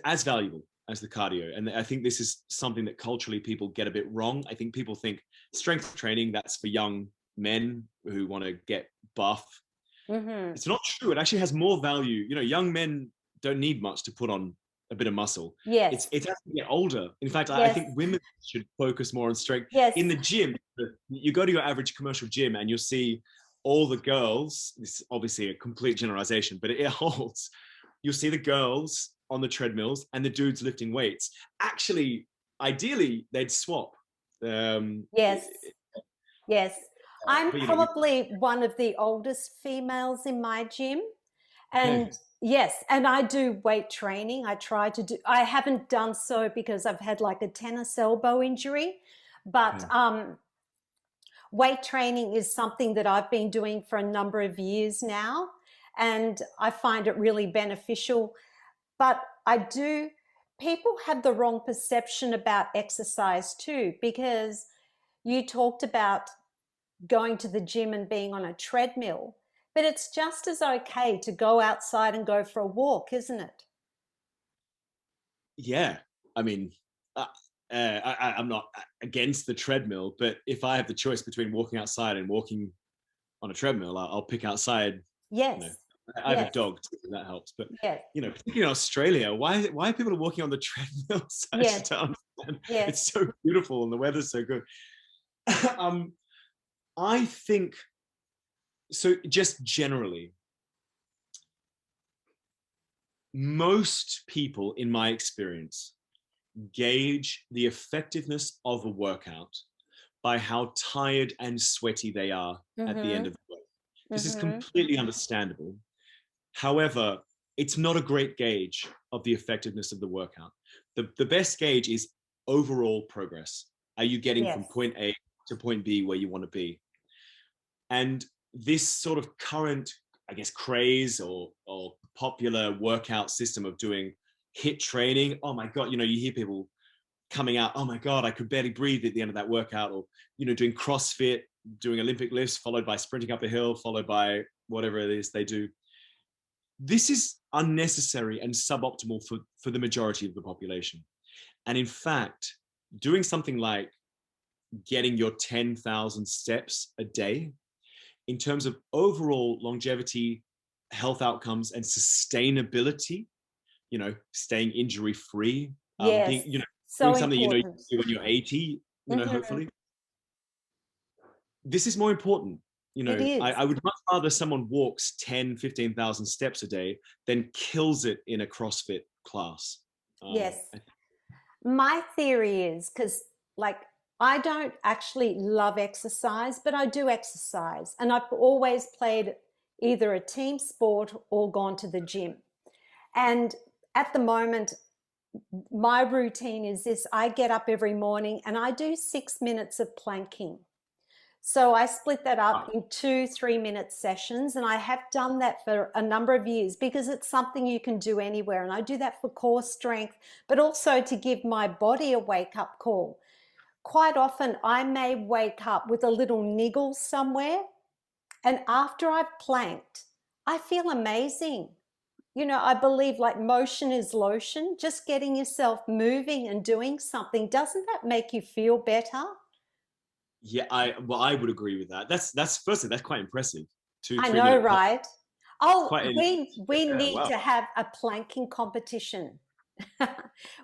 as valuable as the cardio, and I think this is something that culturally people get a bit wrong. I think people think strength training, that's for young men who want to get buff. Mm-hmm. It's not true. It actually has more value. Young men don't need much to put on a bit of muscle. Yes. It's as you get older. In fact, I Yes. think women should focus more on strength. Yes. In the gym, you go to your average commercial gym and you'll see all the girls, this is obviously a complete generalization, but it holds. You'll see the girls on the treadmills and the dudes lifting weights. Actually, ideally, they'd swap. Yes. Yes. I'm But, probably one of the oldest females in my gym. okay. And yes, and I do weight training. I haven't done so because I've had like a tennis elbow injury, but Okay. weight training is something that I've been doing for a number of years now. And I find it really beneficial. But people have the wrong perception about exercise too, because you talked about going to the gym and being on a treadmill, but it's just as okay to go outside and go for a walk, isn't it? Yeah, I mean, I'm not against the treadmill, but if I have the choice between walking outside and walking on a treadmill, I'll pick outside. You know, Yes, I have a yes, dog, too, and that helps. But yes, particularly in Australia, why are people walking on the treadmills? I yes, just don't understand. yes, It's so beautiful and the weather's so good. um, I think so. Just generally, most people, in my experience, gauge the effectiveness of a workout by how tired and sweaty they are at the end mm-hmm, of the work. This is mm-hmm, completely understandable. However, it's not a great gauge of the effectiveness of the workout. The best gauge is overall progress. Are you getting yes, from point A to point B where you want to be? And this sort of current, I guess, craze or popular workout system of doing HIIT training. Oh my God, you hear people coming out, oh my God, I could barely breathe at the end of that workout, or, doing CrossFit, doing Olympic lifts, followed by sprinting up a hill, followed by whatever it is they do. This is unnecessary and suboptimal for the majority of the population. And in fact, doing something like getting your 10,000 steps a day in terms of overall longevity, health outcomes, and sustainability, staying injury free, yes. being, So doing something you important. do when you're 80, Mm-hmm. hopefully. This is more important. It is. I would much rather someone walks 10, 15,000 steps a day than kills it in a CrossFit class. Yes. My theory is because, like, I don't actually love exercise, but I do exercise. And I've always played either a team sport or gone to the gym. And at the moment, my routine is this: I get up every morning and I do 6 minutes of planking. So I split that up in 2 3 minute sessions. And I have done that for a number of years because it's something you can do anywhere. And I do that for core strength, but also to give my body a wake up call. Quite often I may wake up with a little niggle somewhere. And after I've planked, I feel amazing. You know, I believe like motion is lotion. Just getting yourself moving and doing something, doesn't that make you feel better? Yeah, I would agree with that. That's firstly, that's quite impressive. Two, I three know, minute pump. right? Oh, Quite a, we yeah, need wow. to have a planking competition.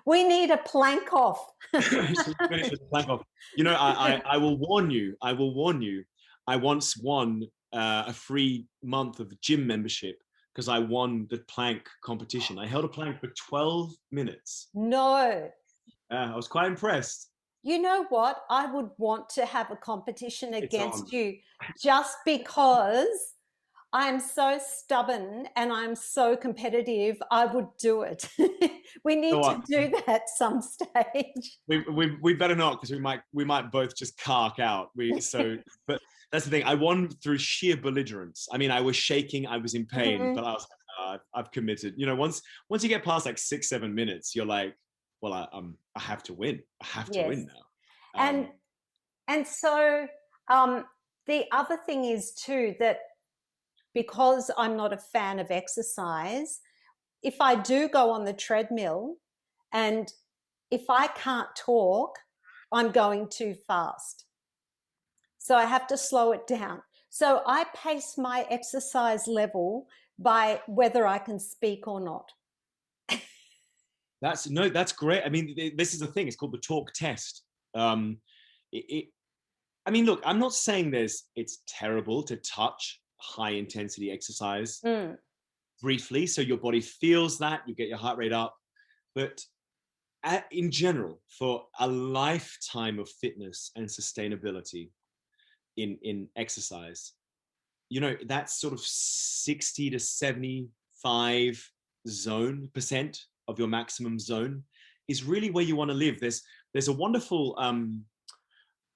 We need a plank off. Finish with the plank off. You know, I will warn you. I will warn you. I once won a free month of gym membership because I won the plank competition. I held a plank for 12 minutes. No. I was quite impressed. You know what? I would want to have a competition It's on. against you just because I'm so stubborn and I'm so competitive. I would do it. We You know need to what? do that some stage. We better not because we might both just cark out. But that's the thing. I won through sheer belligerence. I mean, I was shaking, I was in pain, Mhm. but I was I've committed. You know, once you get past like 6 7 minutes, you're like, well, I have to win. I have to Yes. win now. And so um, the other thing is too that because I'm not a fan of exercise, if I do go on the treadmill and if I can't talk, I'm going too fast. So I have to slow it down. So I pace my exercise level by whether I can speak or not. That's great. I mean, this is the thing. It's called the talk test. Um, I mean, look, I'm not saying it's terrible to touch high intensity exercise Mm, briefly, so your body feels that you get your heart rate up. But in general, for a lifetime of fitness and sustainability in exercise, you know, that's sort of 60 to 75 percent of your maximum zone is really where you want to live. There's a wonderful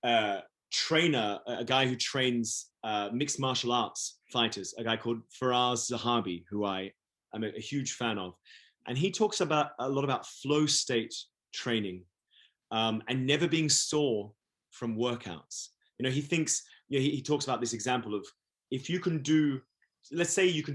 uh, trainer, a guy who trains mixed martial arts fighters, a guy called Faraz Zahabi, who I am a huge fan of. And he talks about a lot about flow state training and never being sore from workouts. You know, he thinks, you know, he talks about this example of if you can do, let's say you're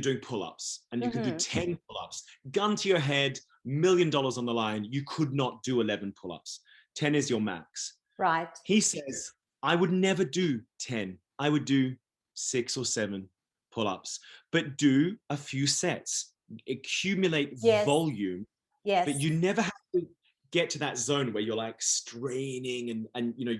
doing pull-ups and you can do mm-hmm. 10 pull-ups, gun to your head, $1 million on the line, you could not do 11 pull-ups. 10 is your max. Right. He says, I would never do 10. I would do 6 or 7 pull-ups, but do a few sets, accumulate Yes. volume, but Yes. you never have to get to that zone where you're like straining and you know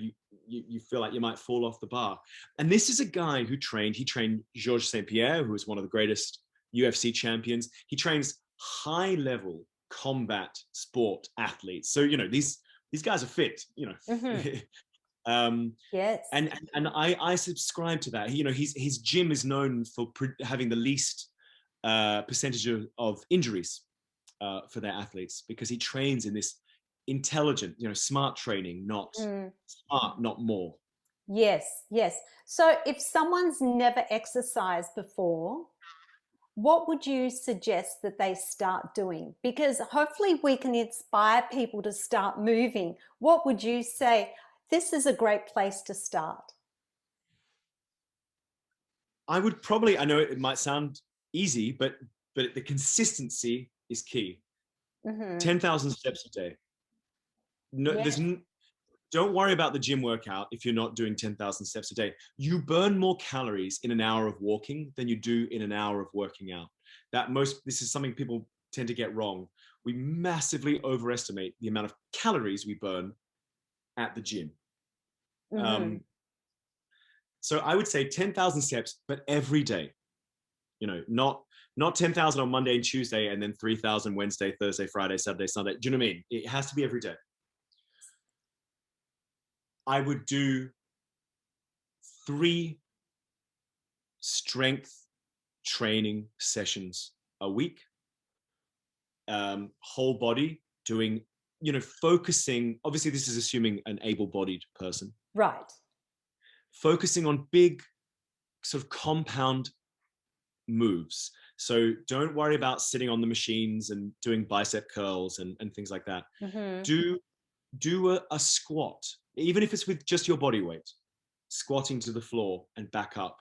you feel like you might fall off the bar. And this is a guy who he trained Georges St-Pierre, who is one of the greatest UFC champions. He trains high level combat sport athletes. So you know these guys are fit, you know. Mm-hmm. Yes. And I subscribe to that. You know, his gym is known for having the least percentage of injuries for their athletes because he trains in this intelligent, you know, smart training, not Mm. smart, not more. Yes. Yes. So if someone's never exercised before, what would you suggest that they start doing? Because hopefully we can inspire people to start moving. What would you say? This is a great place to start. I would probably, I know it might sound easy, but the consistency is key. Mm-hmm. 10,000 steps a day. No, Yes. don't worry about the gym workout if you're not doing 10,000 steps a day. You burn more calories in an hour of walking than you do in an hour of working out. This is something people tend to get wrong. We massively overestimate the amount of calories we burn at the gym. Mm-hmm. Um, so I would say 10,000 steps, but every day. You know, not 10,000 on Monday and Tuesday, and then 3,000 Wednesday, Thursday, Friday, Saturday, Sunday. Do you know what I mean? It has to be every day. I would do 3 strength training sessions a week, whole body, doing, you know, focusing. Obviously, this is assuming an able-bodied person. Right. focusing on big sort of compound moves. So don't worry about sitting on the machines and doing bicep curls and things like that. Mm-hmm. Do a squat, even if it's with just your body weight, squatting to the floor and back up.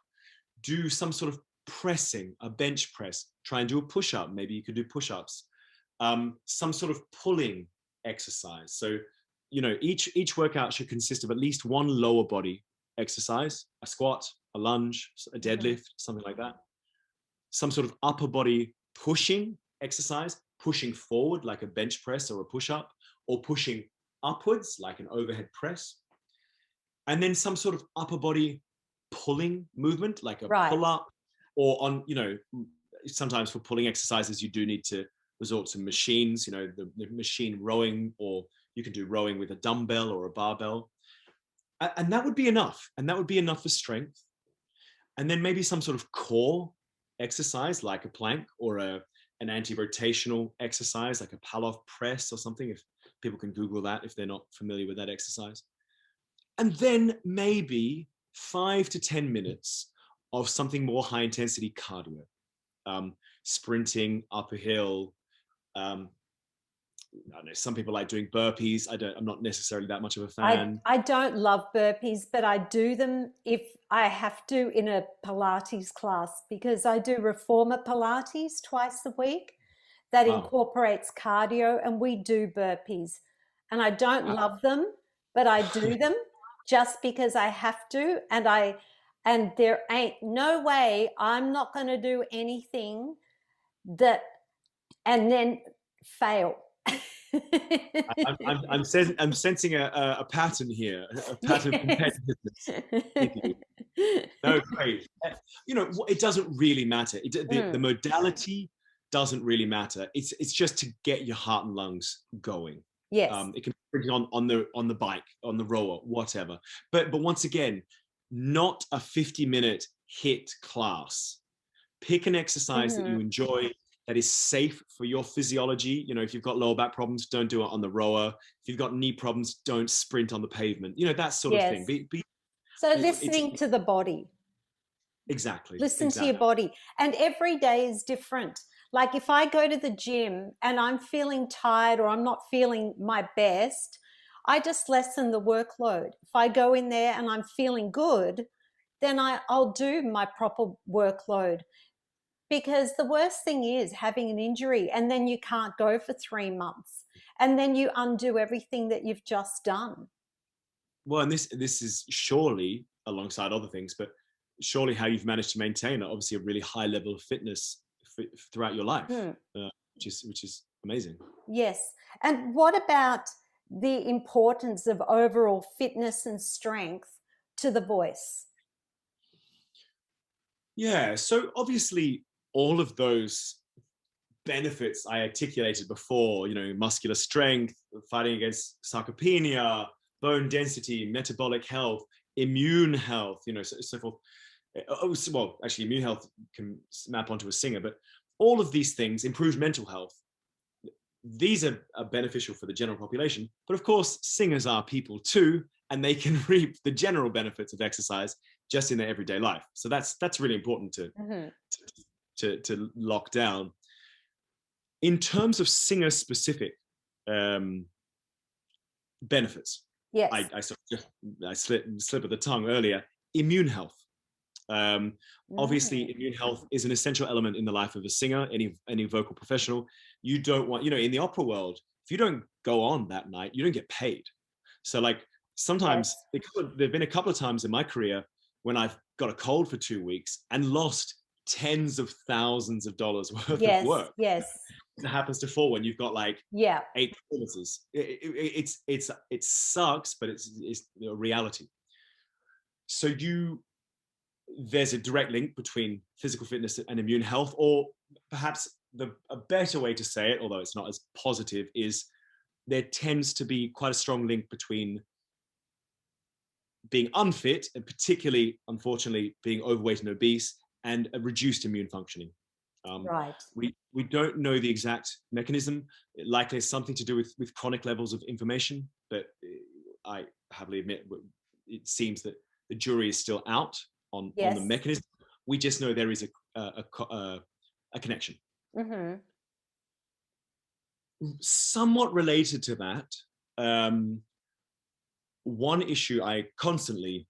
Do some sort of pressing, a bench press. Try and do a push-up. Maybe you could do push-ups. Some sort of pulling exercise. So, you know, each workout should consist of at least one lower body exercise, a squat, a lunge, a deadlift, something like that. Some sort of upper body pushing exercise, pushing forward like a bench press or a push-up, or pushing upwards like an overhead press. And then some sort of upper body pulling movement like a pull-up, or on, you know, sometimes for pulling exercises, you do need to resort to machines, you know, the machine rowing, or you can do rowing with a dumbbell or a barbell. And that would be enough. And that would be enough for strength. And then maybe some sort of core exercise like a plank, or an anti-rotational exercise like a Pallof press or something, if people can Google that if they're not familiar with that exercise. And then maybe 5 to 10 minutes of something more high intensity cardio, sprinting up a hill. I don't know, some people like doing burpees. I'm not necessarily that much of a fan. I don't love burpees, but I do them if I have to in a Pilates class, because I do reformer Pilates twice a week that incorporates cardio, and we do burpees. And I don't love them, but I do them just because I have to. And there ain't no way I'm not going to do anything that and then fail. I'm sensing a pattern here, a pattern of competitiveness. Thank you. No, great. You know, it doesn't really matter. The modality doesn't really matter. It's just to get your heart and lungs going. Yes. It can be on the bike, on the rower, whatever. But once again, not a 50-minute HIIT class. Pick an exercise that you enjoy, that is safe for your physiology. You know, if you've got lower back problems, don't do it on the rower. If you've got knee problems, don't sprint on the pavement. You know, that sort of thing. So listening to the body. Exactly. Listen to your body. And every day is different. Like if I go to the gym and I'm feeling tired or I'm not feeling my best, I just lessen the workload. If I go in there and I'm feeling good, then I'll do my proper workload. Because the worst thing is having an injury and then you can't go for 3 months and then you undo everything that you've just done. Well, and this is surely, alongside other things, but surely how you've managed to maintain obviously a really high level of fitness throughout your life, which is amazing. Yes. And what about the importance of overall fitness and strength to the voice? Yeah, so obviously all of those benefits I articulated before, you know, muscular strength, fighting against sarcopenia, bone density, metabolic health, immune health, you know, so forth. Well, actually, immune health can map onto a singer, but all of these things, improved mental health, these are beneficial for the general population. But of course, singers are people too, and they can reap the general benefits of exercise just in their everyday life. So that's really important to lock down. In terms of singer specific benefits, yes, I slip of the tongue earlier. Immune health. Obviously, immune health is an essential element in the life of a singer, any vocal professional. You don't want, you know, in the opera world, if you don't go on that night, you don't get paid. So like sometimes there've been a couple of times in my career when I've got a cold for 2 weeks and lost tens of thousands of dollars worth of work. Yes. It happens to fall when you've got like 8 performances. It sucks, but it's a reality. So there's a direct link between physical fitness and immune health, or perhaps a better way to say it, although it's not as positive, is there tends to be quite a strong link between being unfit and particularly, unfortunately, being overweight and obese and a reduced immune functioning. We don't know the exact mechanism. It likely has something to do with chronic levels of inflammation, but I happily admit it seems that The jury is still out on the mechanism. We just know there is a connection. Mm-hmm. Somewhat related to that, one issue I constantly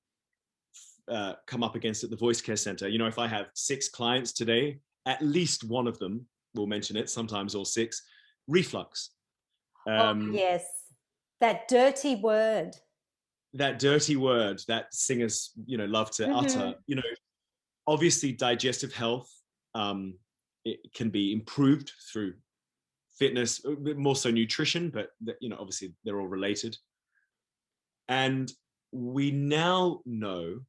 come up against at the Voice Care Center, you know, if I have 6 clients today, at least one of them will mention it, sometimes all 6, reflux. Oh, yes. That dirty word. That dirty word that singers, you know, love to utter. You know, obviously digestive health, it can be improved through fitness, more so nutrition, but you know, obviously they're all related. And we now know,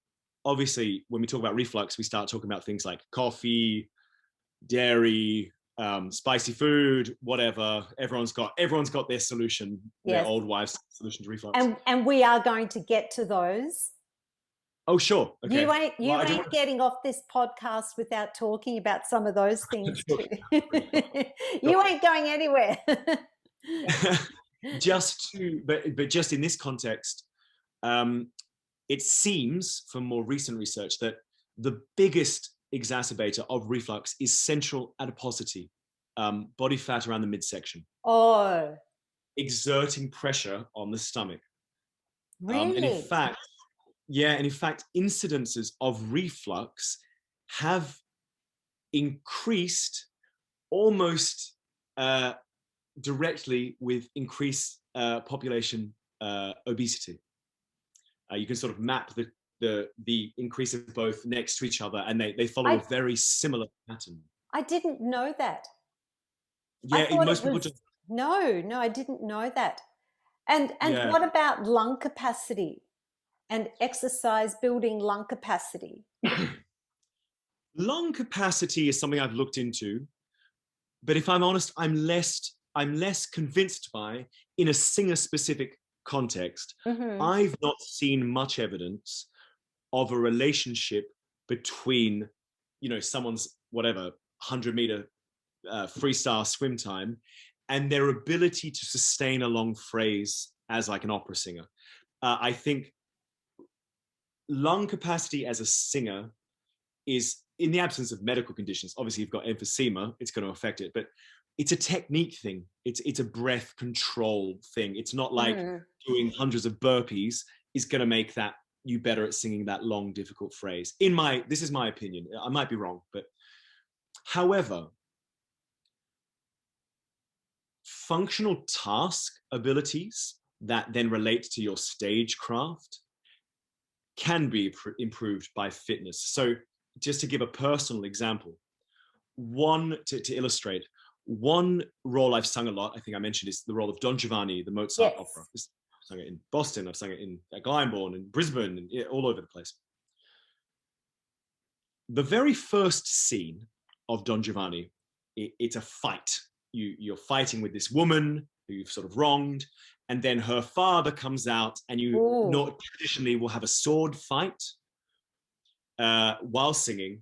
obviously, when we talk about reflux, we start talking about things like coffee, dairy, spicy food, whatever. Everyone's got their solution, their old wife's solution to reflux. And we are going to get to those. Oh, sure. Okay. You ain't getting off this podcast without talking about some of those things too. You ain't going anywhere. But just in this context, it seems from more recent research that the biggest exacerbator of reflux is central adiposity, body fat around the midsection. Oh. Exerting pressure on the stomach. Really? And in fact, incidences of reflux have increased almost directly with increased population obesity. You can sort of map the increase of both next to each other, and they follow a very similar pattern. I didn't know that. Yeah, most people just... No, I didn't know that. And what about lung capacity and exercise building lung capacity? Lung capacity is something I've looked into, but if I'm honest, I'm less convinced by, in a singer-specific context. I've not seen much evidence of a relationship between, you know, someone's 100-meter freestyle swim time and their ability to sustain a long phrase as like an opera singer. I think lung capacity as a singer is, in the absence of medical conditions, obviously you've got emphysema, it's going to affect it, but it's a technique thing. It's a breath control thing. It's not like doing hundreds of burpees is going to make that you better at singing that long, difficult phrase. This is my opinion. I might be wrong, but however, functional task abilities that then relate to your stagecraft can be improved by fitness. So just to give a personal example, to illustrate, one role I've sung a lot, I think I mentioned, is the role of Don Giovanni, the Mozart opera. I've sung it in Boston, I've sung it in Glyndebourne and Brisbane, and all over the place. The very first scene of Don Giovanni, it's a fight. You're fighting with this woman who you've sort of wronged, and then her father comes out, and you not traditionally will have a sword fight while singing,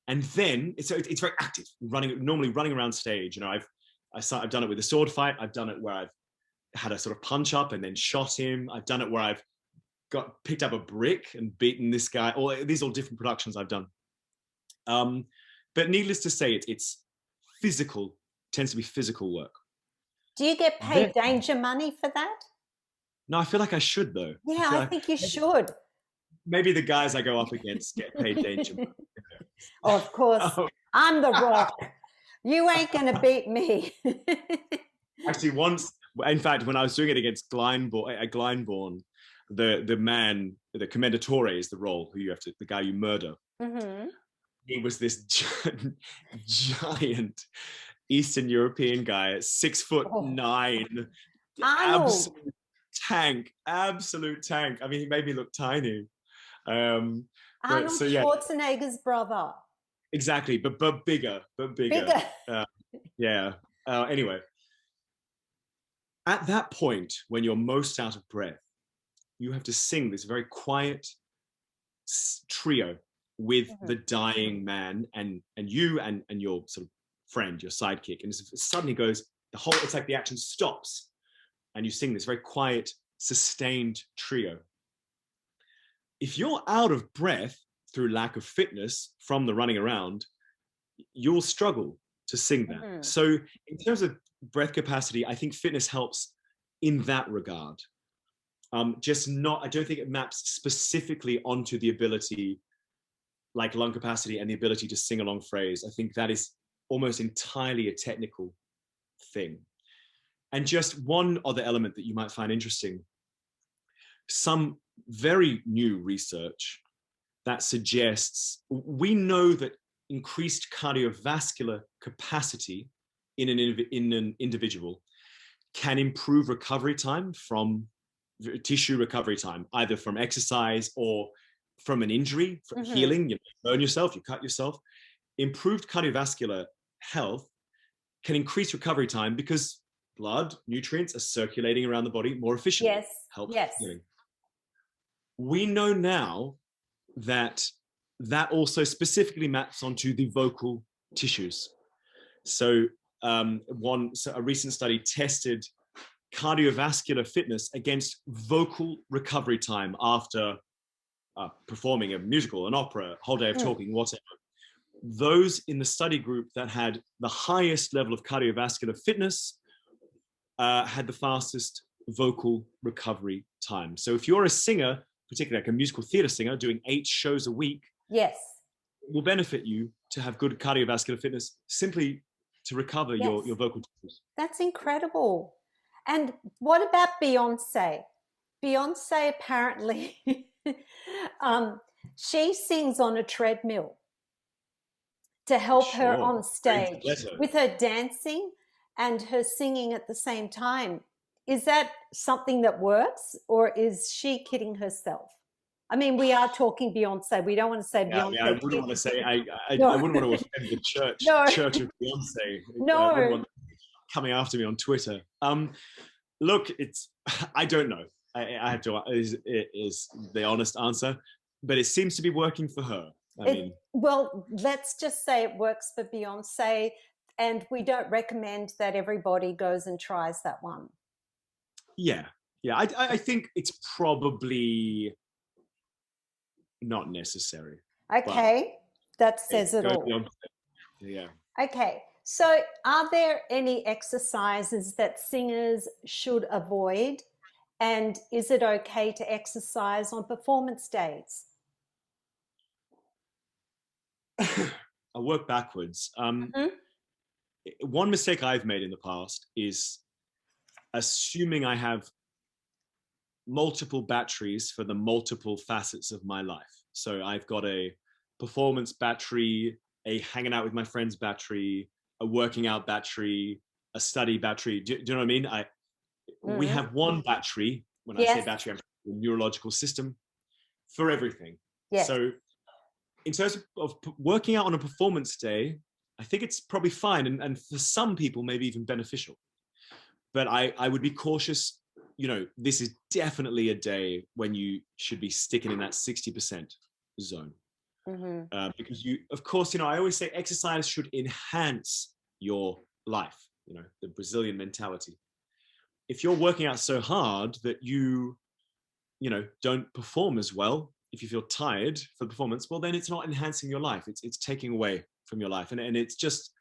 and then it's very active, normally running around stage. You know, I've done it with a sword fight. I've done it where I've had a sort of punch up and then shot him. I've done it where I've picked up a brick and beaten this guy. These are all different productions I've done. But needless to say, it's physical, tends to be physical work. Do you get paid danger money for that? No, I feel like I should, though. Yeah, I think you should. Maybe the guys I go up against get paid danger money. Oh, of course. I'm the Rock. You ain't going to beat me. Actually, once, in fact, when I was doing it against Glyndebourne, the man, the commendatore is the role, the guy you murder. He was this giant Eastern European guy, 6'9", absolute tank. I mean, he made me look tiny. Arnold Schwarzenegger's brother. Exactly, but bigger. Anyway, at that point, when you're most out of breath, you have to sing this very quiet trio with the dying man and you and your sort of friend, your sidekick, and it suddenly goes, it's like the action stops, and you sing this very quiet, sustained trio. if you're out of breath through lack of fitness from the running around, you'll struggle to sing that. Mm-hmm. So in terms of breath capacity, I think fitness helps in that regard. Just not, I don't think it maps specifically onto the ability, like lung capacity and the ability to sing a long phrase. I think that is almost entirely a technical thing. And just one other element that you might find interesting, some very new research that suggests, we know that increased cardiovascular capacity in an individual can improve recovery time from tissue recovery time, either from exercise or from an injury, from healing. You burn yourself, you cut yourself. Improved cardiovascular health can increase recovery time because blood, nutrients are circulating around the body more efficiently. Yes. Helps Yes. healing. We know now that that also specifically maps onto the vocal tissues. So a recent study tested cardiovascular fitness against vocal recovery time after performing a musical, an opera, a whole day of talking, whatever. Those in the study group that had the highest level of cardiovascular fitness had the fastest vocal recovery time. So if you're a singer, particularly like a musical theater singer doing 8 shows a week, yes, it will benefit you to have good cardiovascular fitness simply to recover your vocal tissues. That's incredible. And what about Beyonce? Beyonce apparently, she sings on a treadmill to help her on stage with her dancing and her singing at the same time. Is that something that works, or is she kidding herself? I mean, we are talking Beyonce. We don't want to say Beyonce. I wouldn't want to say, I wouldn't want to offend the church of Beyonce. No. I wouldn't want coming after me on Twitter. Look, I don't know. I have to, is the honest answer, but it seems to be working for her. Well, let's just say it works for Beyonce, and we don't recommend that everybody goes and tries that one. Yeah. I think it's probably not necessary. Okay, that says it all. Yeah. Okay, so are there any exercises that singers should avoid, and is it okay to exercise on performance days? I'll work backwards. One mistake I've made in the past is assuming I have multiple batteries for the multiple facets of my life. So I've got a performance battery, a hanging out with my friends battery, a working out battery, a study battery. Do you know what I mean? We have one battery. When I say battery, I'm talking neurological system for everything. Yes. So in terms of working out on a performance day, I think it's probably fine, and for some people maybe even beneficial. But I would be cautious. This is definitely a day when you should be sticking in that 60% zone. Because of course, I always say exercise should enhance your life, the Brazilian mentality. If you're working out so hard that you don't perform as well, if you feel tired for performance, well, then it's not enhancing your life. It's taking away from your life. And it's just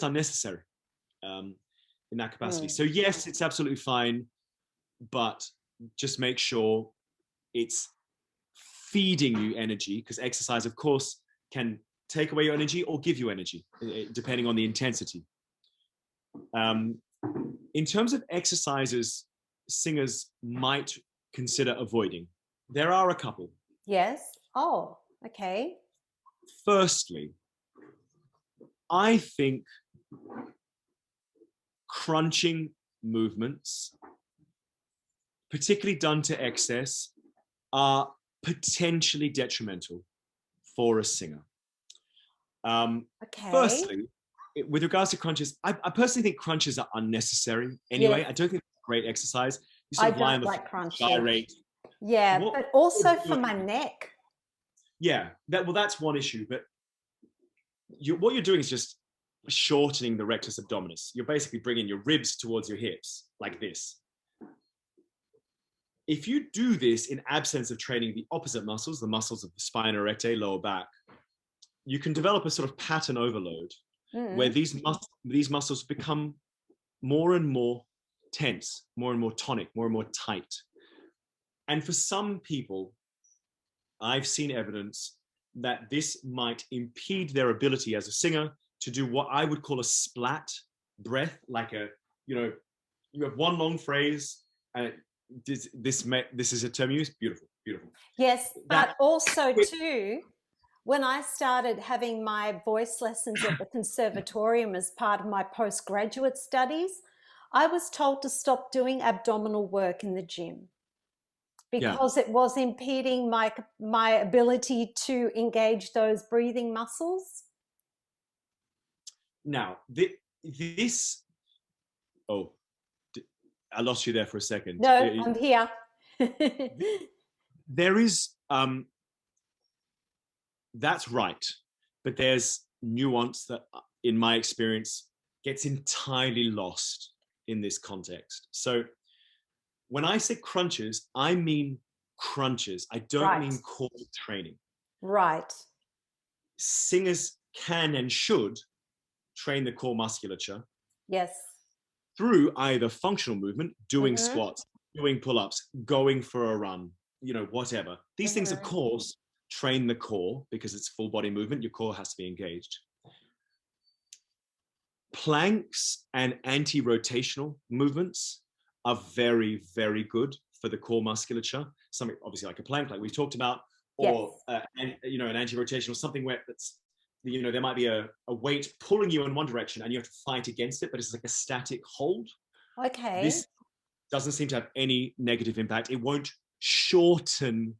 unnecessary in that capacity. So yes, it's absolutely fine, but just make sure it's feeding you energy, because exercise, of course, can take away your energy or give you energy, depending on the intensity. In terms of exercises singers might consider avoiding, there are a couple. Yes. Oh, okay. Firstly, I think crunching movements, particularly done to excess, are potentially detrimental for a singer. Firstly, with regards to crunches, I personally think crunches are unnecessary anyway. Yes. I don't think it's a great exercise. You sort of lie on the like crunches. Gyrate. Yeah, but also for my neck. Yeah, that's one issue. But what you're doing is just shortening the rectus abdominis. You're basically bringing your ribs towards your hips like this. if you do this in absence of training the opposite muscles, the muscles of the spine erector, lower back, you can develop a sort of pattern overload where these muscles become more and more tense, more and more tonic, more and more tight. And for some people, I've seen evidence that this might impede their ability as a singer to do what I would call a splat breath, like you have one long phrase, and this is a term used. Beautiful, beautiful. Yes, but also too, when I started having my voice lessons at the conservatorium as part of my postgraduate studies, I was told to stop doing abdominal work in the gym because it was impeding my ability to engage those breathing muscles. Now, this oh, I lost you there for a second. No, I'm here. There is that's right, but there's nuance that, in my experience, gets entirely lost in this context. So when I say crunches, I mean crunches. I don't mean core training. Right. Singers can and should train the core musculature. Yes. Through either functional movement, doing squats, doing pull-ups, going for a run, whatever. These things, of course, train the core because it's full body movement. Your core has to be engaged. Planks and anti-rotational movements are very, very good for the core musculature. Something obviously like a plank, like we talked about, or an anti-rotational, something where that's, there might be a weight pulling you in one direction and you have to fight against it, but it's like a static hold. Okay. This doesn't seem to have any negative impact. It won't shorten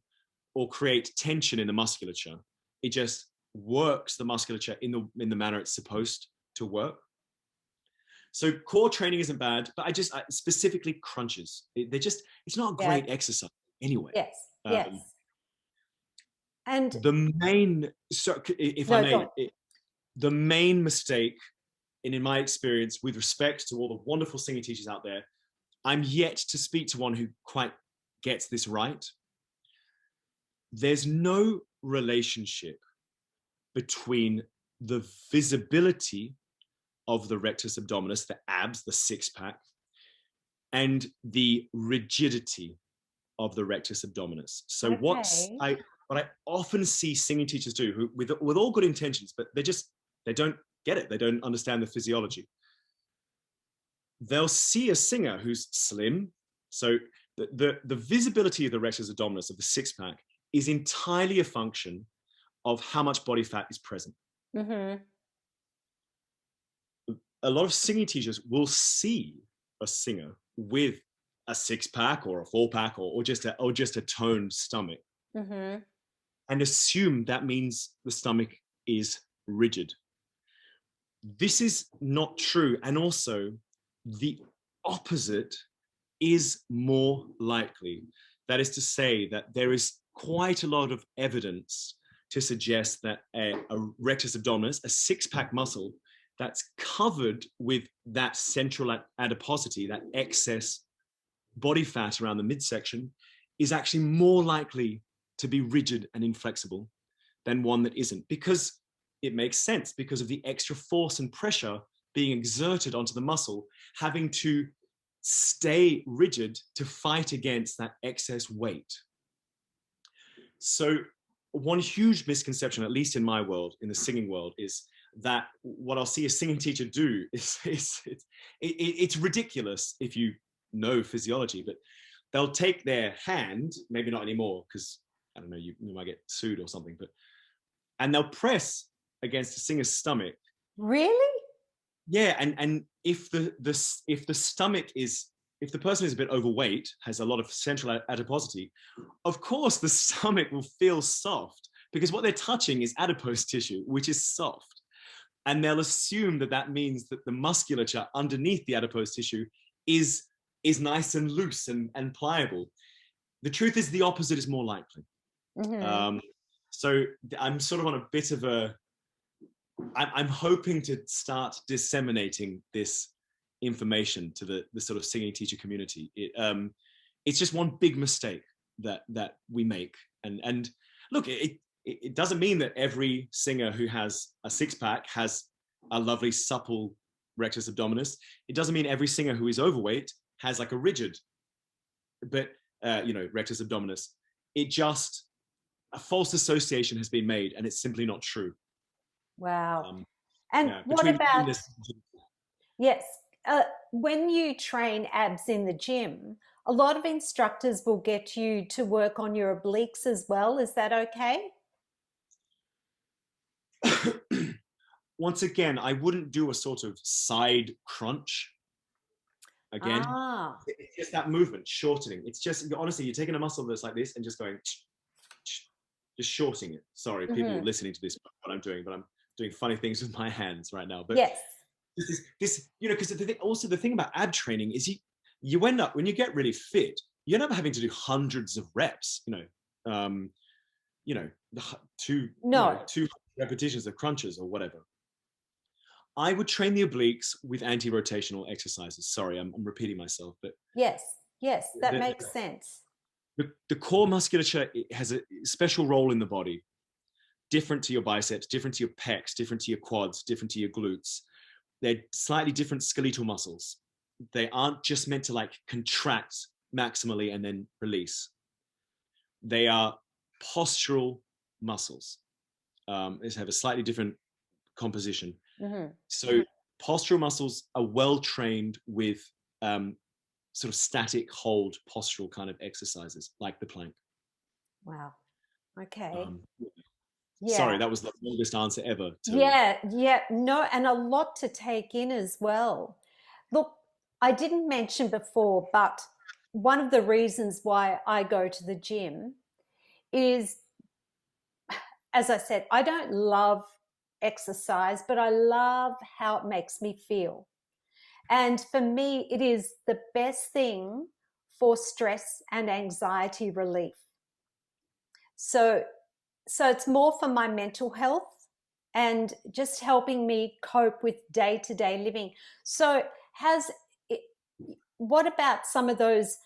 or create tension in the musculature. It just works the musculature in the manner it's supposed to work. So core training isn't bad, but I specifically crunches. It's not a great exercise anyway. Yes. Yes. And the main, the main mistake, and in my experience, with respect to all the wonderful singing teachers out there, I'm yet to speak to one who quite gets this right. There's no relationship between the visibility of the rectus abdominis, the abs, the six-pack, and the rigidity of the rectus abdominis. So what I often see singing teachers do, who with all good intentions, but they don't get it. They don't understand the physiology. They'll see a singer who's slim. So the visibility of the rectus abdominis, of the six-pack, is entirely a function of how much body fat is present. A lot of singing teachers will see a singer with a six-pack or a four-pack or just a toned stomach, and assume that means the stomach is rigid. This is not true, and also the opposite is more likely. That is to say that there is quite a lot of evidence to suggest that a rectus abdominis, a six-pack muscle that's covered with that central adiposity, that excess body fat around the midsection, is actually more likely to be rigid and inflexible than one that isn't, because it makes sense, because of the extra force and pressure being exerted onto the muscle, having to stay rigid to fight against that excess weight. So one huge misconception, at least in my world, in the singing world, is that what I'll see a singing teacher do is it's ridiculous if you know physiology, but they'll take their hand, maybe not anymore, because I don't know, you might get sued or something, and they'll press against the singer's stomach. Really? Yeah, and if the person is a bit overweight, has a lot of central adiposity, of course the stomach will feel soft, because what they're touching is adipose tissue, which is soft. And they'll assume that means that the musculature underneath the adipose tissue is nice and loose and pliable. The truth is the opposite is more likely. So I'm sort of on a bit of I'm hoping to start disseminating this information to the sort of singing teacher community. it's just one big mistake that we make. And look, it doesn't mean that every singer who has a six-pack has a lovely supple rectus abdominis. It doesn't mean every singer who is overweight has like a rigid but rectus abdominis. It just, a false association has been made, and it's simply not true. Wow. And what about, yes, when you train abs in the gym, a lot of instructors will get you to work on your obliques as well. Is that okay? Once again, I wouldn't do a sort of side crunch. Again, it's just that movement, shortening. It's just, honestly, you're taking a muscle that's like this and just going, just shortening it. Sorry, people listening to this, what I'm doing, but I'm doing funny things with my hands right now. But yes, this because the thing about ab training is you end up, when you get really fit, you end up having to do hundreds of reps. Two repetitions of crunches or whatever. I would train the obliques with anti-rotational exercises. Sorry, I'm repeating myself, but yes, that makes sense. The core musculature has a special role in the body, different to your biceps, different to your pecs, different to your quads, different to your glutes. They're slightly different skeletal muscles. They aren't just meant to like contract maximally and then release. They are postural muscles. They have a slightly different composition. So postural muscles are well trained with sort of static hold postural kind of exercises like the plank. Wow. Okay. Sorry, that was the longest answer ever. No, and a lot to take in as well. Look, I didn't mention before, but one of the reasons why I go to the gym is, as I said, I don't love exercise, but I love how it makes me feel. And for me, it is the best thing for stress and anxiety relief. So it's more for my mental health and just helping me cope with day-to-day living. So what about some of those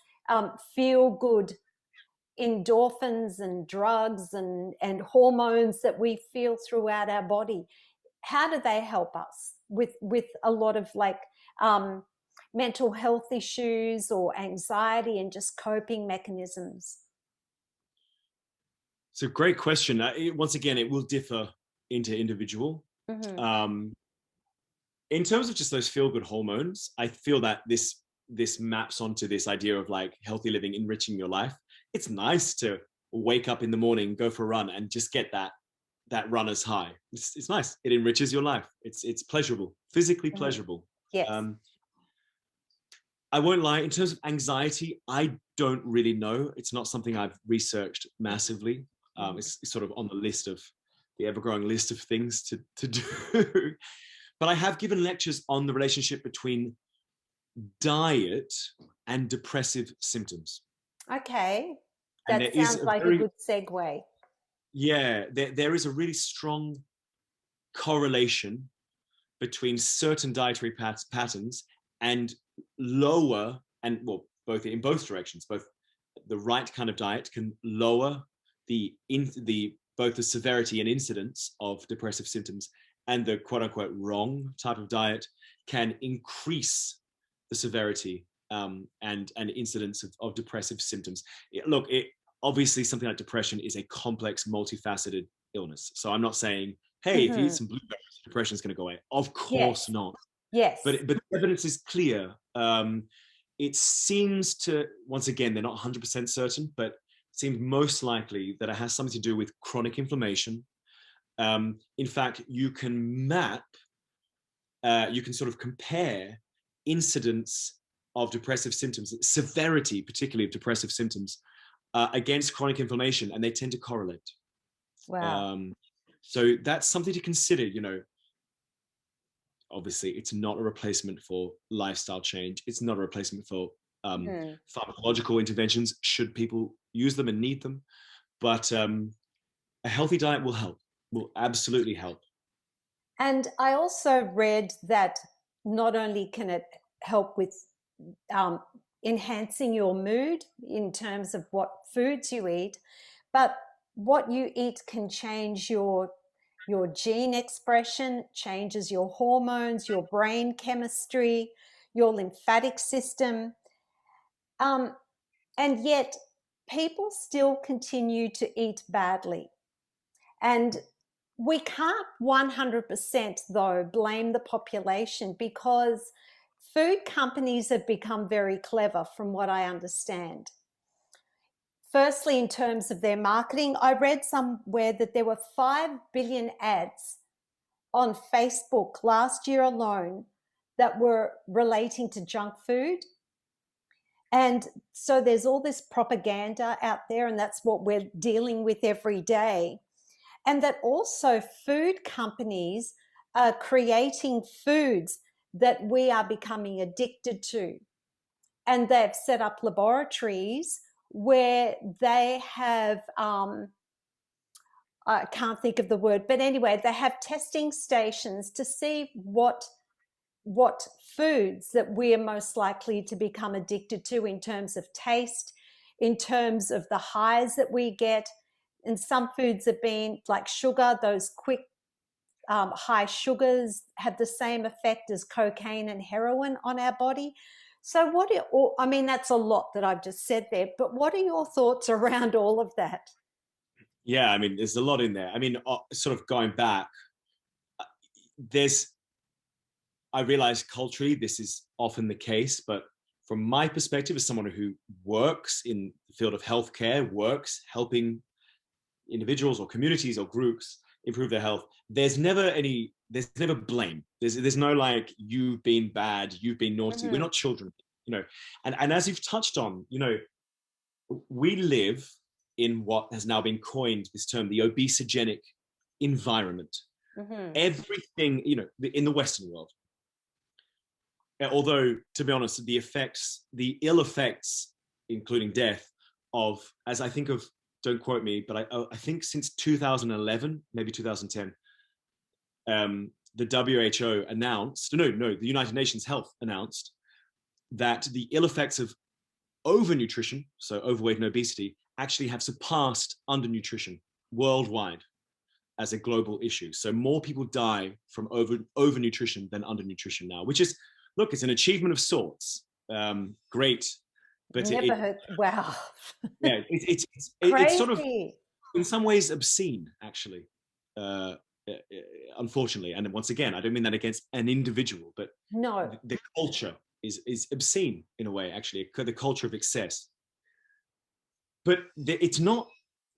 feel-good endorphins and drugs and hormones that we feel throughout our body? How do they help us with a lot of like mental health issues or anxiety and just coping mechanisms? It's a great question. Once again, it will differ into individual. In terms of just those feel-good hormones, I feel that this maps onto this idea of like healthy living, enriching your life. It's nice to wake up in the morning, go for a run, and just get that runner's high. It's nice. It enriches your life. It's pleasurable, physically pleasurable. Yes. I won't lie. In terms of anxiety, I don't really know. It's not something I've researched massively. It's sort of on the list of the ever-growing list of things to do. But I have given lectures on the relationship between diet and depressive symptoms. Okay. That sounds like a good segue. Yeah, there is a really strong correlation between certain dietary patterns and lower, and well, both in both directions. Both the right kind of diet can lower both the severity and incidence of depressive symptoms, and the quote unquote wrong type of diet can increase the severity and incidence of depressive symptoms. Look, obviously something like depression is a complex, multifaceted illness. So I'm not saying, hey, if you eat some blueberries, depression is going to go away. Of course not. Yes. But the evidence is clear. It seems to, once again, they're not 100% certain, but it seems most likely that it has something to do with chronic inflammation. In fact, you can you can sort of compare incidence of depressive symptoms, severity, particularly of depressive symptoms, against chronic inflammation, and they tend to correlate. Wow. So that's something to consider. Obviously, it's not a replacement for lifestyle change. It's not a replacement for pharmacological interventions, should people use them and need them. But a healthy diet will help, will absolutely help. And I also read that not only can it help with enhancing your mood in terms of what foods you eat, but what you eat can change your gene expression, changes your hormones, your brain chemistry, your lymphatic system. Um, and yet people still continue to eat badly. And we can't 100% though blame the population, because food companies have become very clever from what I understand. Firstly, in terms of their marketing, I read somewhere that there were 5 billion ads on Facebook last year alone that were relating to junk food. And so there's all this propaganda out there, and that's what we're dealing with every day. And that also food companies are creating foods that we are becoming addicted to. And they've set up laboratories where they have, I can't think of the word, but anyway, they have testing stations to see what foods that we are most likely to become addicted to in terms of taste, in terms of the highs that we get. And some foods have been like sugar, those quick high sugars have the same effect as cocaine and heroin on our body. So I mean, that's a lot that I've just said there, but what are your thoughts around all of that? Yeah, I mean, there's a lot in there. I mean, sort of going back, there's, I realize culturally this is often the case, but from my perspective, as someone who works in the field of healthcare, works helping individuals or communities or groups improve their health, there's never blame. There's no like, you've been bad, you've been naughty. Mm-hmm. We're not children, you know. And as you've touched on, you know, we live in what has now been coined this term, the obesogenic environment. Mm-hmm. Everything, you know, in the Western world, although to be honest, the ill effects, including death, of, as I think of, don't quote me, but I think since 2011, maybe 2010, the WHO announced, the United Nations Health announced that the ill effects of overnutrition, so overweight and obesity, actually have surpassed undernutrition worldwide as a global issue. So more people die from overnutrition than undernutrition now, which is, look, it's an achievement of sorts. Great, but Never heard. Wow. yeah, it's sort of Crazy. in some ways obscene, actually. Uh, Unfortunately, and once again, I don't mean that against an individual, but No. the culture is obscene in a way. Actually, the culture of excess. But it's not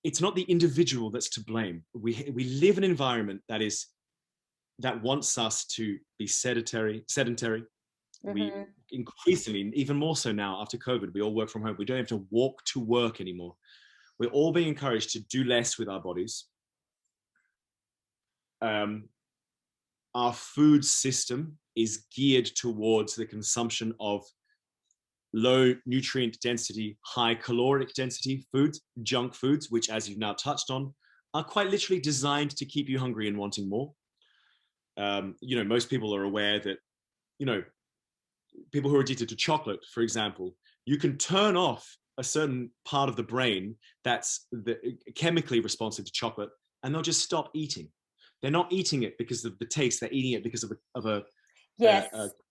the individual that's to blame. We live in an environment that wants us to be sedentary. Mm-hmm. We increasingly, even more so now after COVID, we all work from home. We don't have to walk to work anymore. We're all being encouraged to do less with our bodies. Our food system is geared towards the consumption of low nutrient density, high caloric density foods, junk foods, which, as you've now touched on, are quite literally designed to keep you hungry and wanting more. You know, most people are aware that, you know, people who are addicted to chocolate, for example, you can turn off a certain part of the brain that's chemically responsive to chocolate, and they'll just stop eating. They're not eating it because of the taste. They're eating it because of a Yes.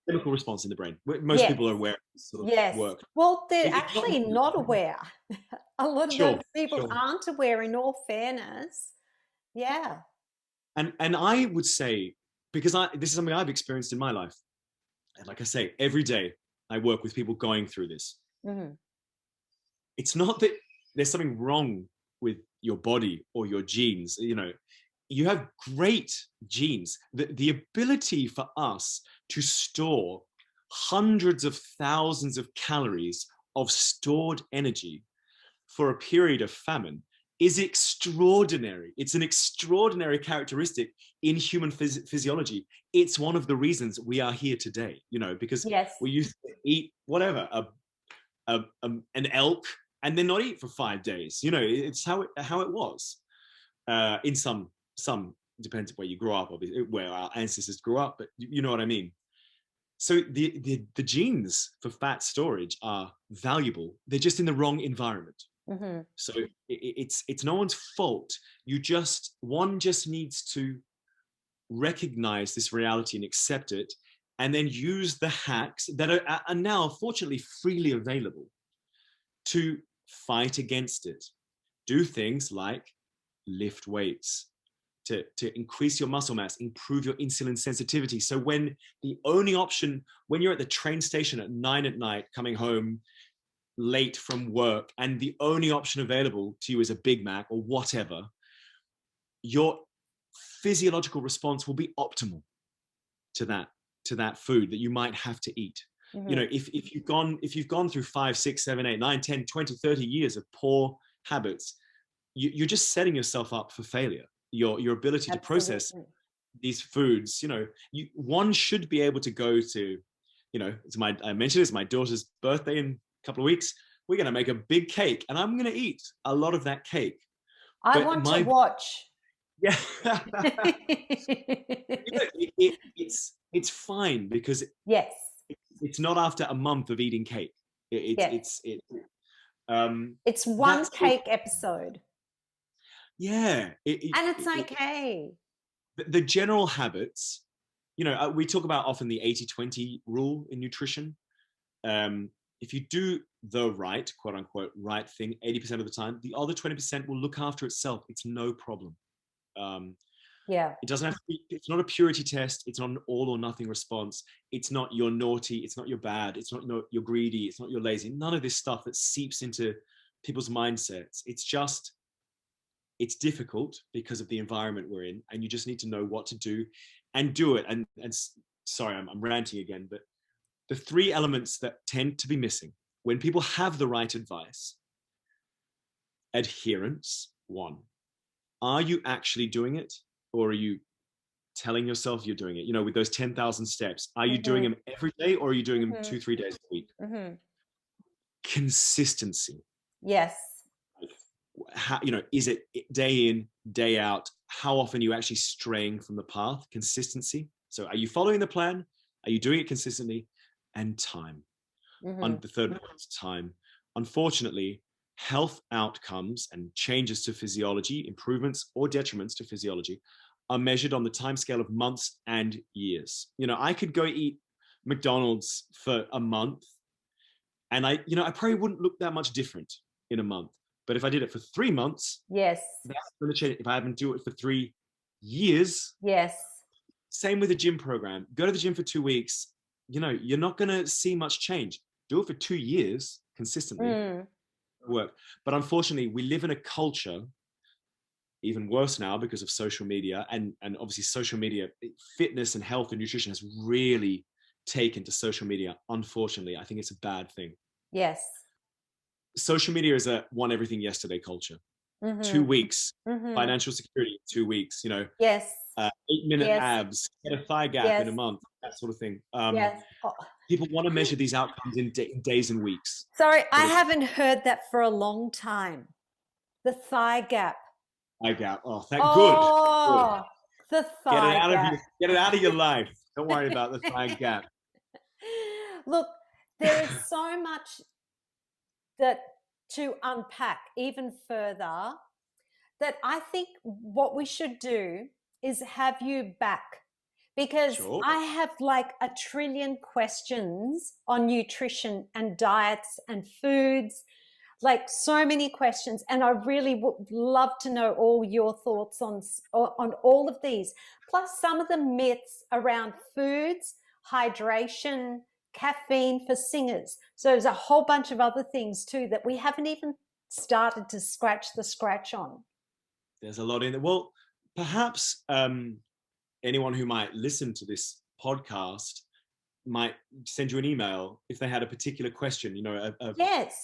chemical response in the brain. Most Yes. people are aware of this sort of Yes. work. Well, they're It's not, actually not aware. A lot of sure, those people sure. aren't aware, in all fairness. Yeah. And I would say, because this is something I've experienced in my life, and like I say, every day I work with people going through this. Mm-hmm. It's not that there's something wrong with your body or your genes. You know, you have great genes. The ability for us to store hundreds of thousands of calories of stored energy for a period of famine is extraordinary. It's an extraordinary characteristic in human physiology. It's one of the reasons we are here today, you know, because Yes. we used to eat whatever, an elk, and then not eat for 5 days. You know, it's how it was. In some depends where you grew up, obviously, where our ancestors grew up, but you know what I mean. So the genes for fat storage are valuable. They're just in the wrong environment. Mm-hmm. So it's no one's fault. One just needs to recognize this reality and accept it, and then use the hacks that are now fortunately freely available to fight against it. Do things like lift weights to increase your muscle mass, improve your insulin sensitivity. So when you're at the train station at 9 at night, coming home late from work, and the only option available to you is a Big Mac or whatever, your physiological response will be optimal to that food that you might have to eat. Mm-hmm. You know, if you've gone through 5, 6, 7, 8, 9, 10, 20, 30 years of poor habits, you're just setting yourself up for failure. Your ability to process these foods, you know, one should be able to go to, you know, I mentioned it's my daughter's birthday in a couple of weeks. We're going to make a big cake, and I'm going to eat a lot of that cake. I want to watch. Yeah. It's fine, because yes, it's not after a month of eating cake. It's one cake episode. Yeah. And it's okay. The general habits, you know, we talk about often the 80-20 rule in nutrition. If you do the right, quote unquote, right thing 80% of the time, the other 20% will look after itself. It's no problem. It doesn't have to be, it's not a purity test. It's not an all or nothing response. It's not you're naughty. It's not you're bad. It's not you're greedy. It's not you're lazy. None of this stuff that seeps into people's mindsets. It's just, it's difficult because of the environment we're in, and you just need to know what to do and do it. And sorry, I'm ranting again, but the three elements that tend to be missing when people have the right advice: adherence, one. Are you actually doing it, or are you telling yourself you're doing it? You know, with those 10,000 steps, are you doing them every day, or are you doing them 2-3 days a week? Consistency. Yes. How, you know, is it day in, day out? How often are you actually straying from the path? Consistency. So are you following the plan? Are you doing it consistently? And time. On the third one is time. Unfortunately, health outcomes and changes to physiology, improvements or detriments to physiology, are measured on the time scale of months and years. You know, I could go eat McDonald's for a month, and I probably wouldn't look that much different in a month. But if I did it for 3 months, yes, that's going to change. If I haven't do it for 3 years, yes. Same with the gym program. Go to the gym for 2 weeks. You know, you're not going to see much change. Do it for 2 years consistently. Work. But unfortunately, we live in a culture, even worse now because of social media, and obviously social media, fitness and health and nutrition has really taken to social media. Unfortunately, I think it's a bad thing. Yes. Social media is a want everything yesterday culture. 2 weeks, financial security, 2 weeks, you know. Yes. 8-minute abs, get a thigh gap in a month, that sort of thing. People want to measure these outcomes in days and weeks. Sorry, I haven't heard that for a long time. The thigh gap. Thigh gap. Oh, good. The thigh gap. Get it out of your life. Don't worry about the thigh gap. Look, there is so much that to unpack even further, that I think what we should do is have you back, because I have like a trillion questions on nutrition and diets and foods, like so many questions. And I really would love to know all your thoughts on all of these, plus some of the myths around foods, hydration, caffeine for singers. So there's a whole bunch of other things too that we haven't even started to scratch the scratch on. There's a lot in it. Well, perhaps anyone who might listen to this podcast might send you an email if they had a particular question, you know, a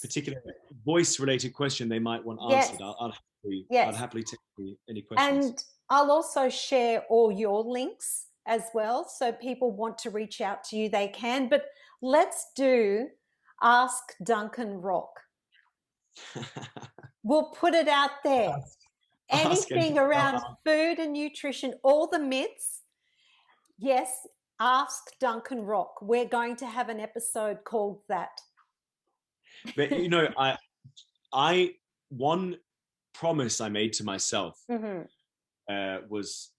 particular voice-related question they might want answered. I'd happily take any questions. And I'll also share all your links as well, so people want to reach out to you, they can. But let's do Ask Duncan Rock. We'll put it out there. Anything around food and nutrition, all the myths. Yes, Ask Duncan Rock. We're going to have an episode called that. But you know, I one promise I made to myself was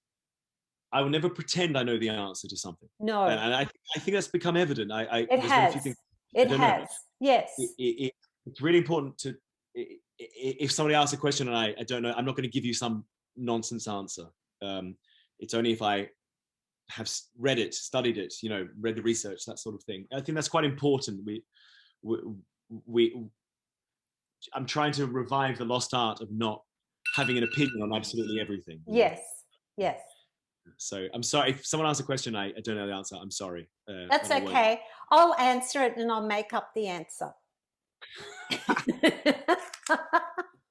I will never pretend I know the answer to something. No. And I think that's become evident. It there's been a few has. things It has. Yes. It's really important to, if somebody asks a question and I don't know, I'm not going to give you some nonsense answer. It's only if I have read it, studied it, you know, read the research, that sort of thing. I think that's quite important. I'm trying to revive the lost art of not having an opinion on absolutely everything. Yes. Yes. So I'm sorry if someone asks a question, I don't know the answer. I'm sorry. That's okay. I'll answer it and I'll make up the answer.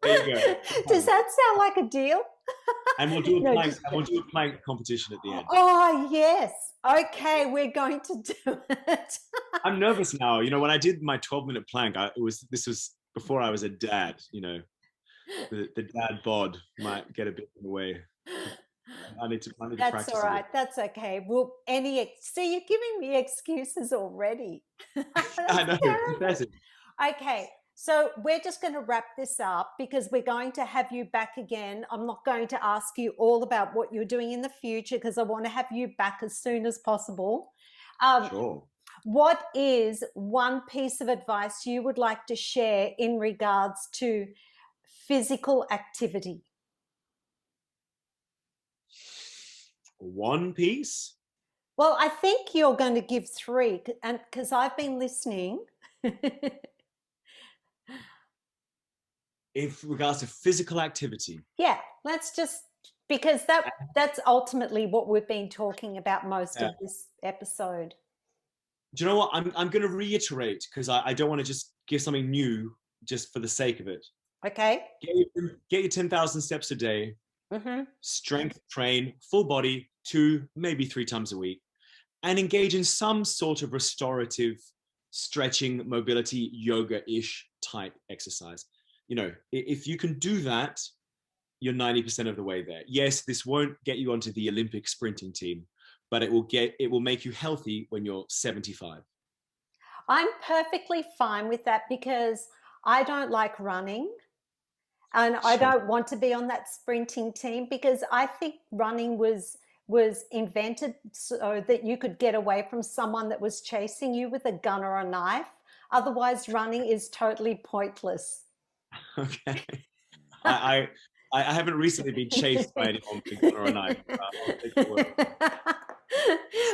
There you go. Does that sound like a deal? And we'll do a plank competition at the end. Oh yes. Okay, we're going to do it. I'm nervous now. You know, when I did my 12-minute plank, this was before I was a dad. You know, the dad bod might get a bit in the way. I need to That's practice. All right. That's okay. Well, see, you're giving me excuses already. I know. Okay. So we're just going to wrap this up because we're going to have you back again. I'm not going to ask you all about what you're doing in the future because I want to have you back as soon as possible. Sure. What is one piece of advice you would like to share in regards to physical activity? One piece? Well, I think you're going to give 3 and because I've been listening. In regards to physical activity. Yeah, let's just, because that's ultimately what we've been talking about most of this episode. Do you know what? I'm going to reiterate because I don't want to just give something new just for the sake of it. Okay. Get your 10,000 steps a day. Strength train, full body, 2, maybe 3 times a week, and engage in some sort of restorative stretching, mobility, yoga-ish type exercise. You know, if you can do that, you're 90% of the way there. Yes, this won't get you onto the Olympic sprinting team, but it will make you healthy when you're 75. I'm perfectly fine with that because I don't like running and I don't want to be on that sprinting team because I think running was invented so that you could get away from someone that was chasing you with a gun or a knife. Otherwise, running is totally pointless. Okay. I haven't recently been chased by anyone with a gun or a knife.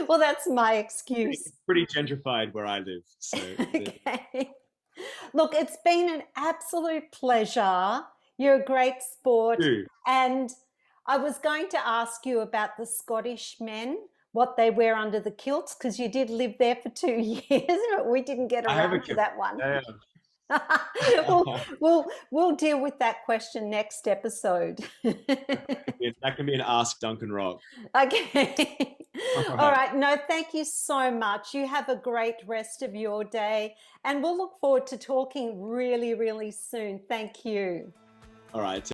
Well, that's my excuse. Pretty gentrified where I live. So. Okay. Look, it's been an absolute pleasure. You're a great sport. And I was going to ask you about the Scottish men, what they wear under the kilts, because you did live there for 2 years, but we didn't get around to that one. Yeah. We'll deal with that question next episode. That can be an Ask Duncan Rock. Okay. All right. No, thank you so much. You have a great rest of your day, and we'll look forward to talking really, really soon. Thank you. All right.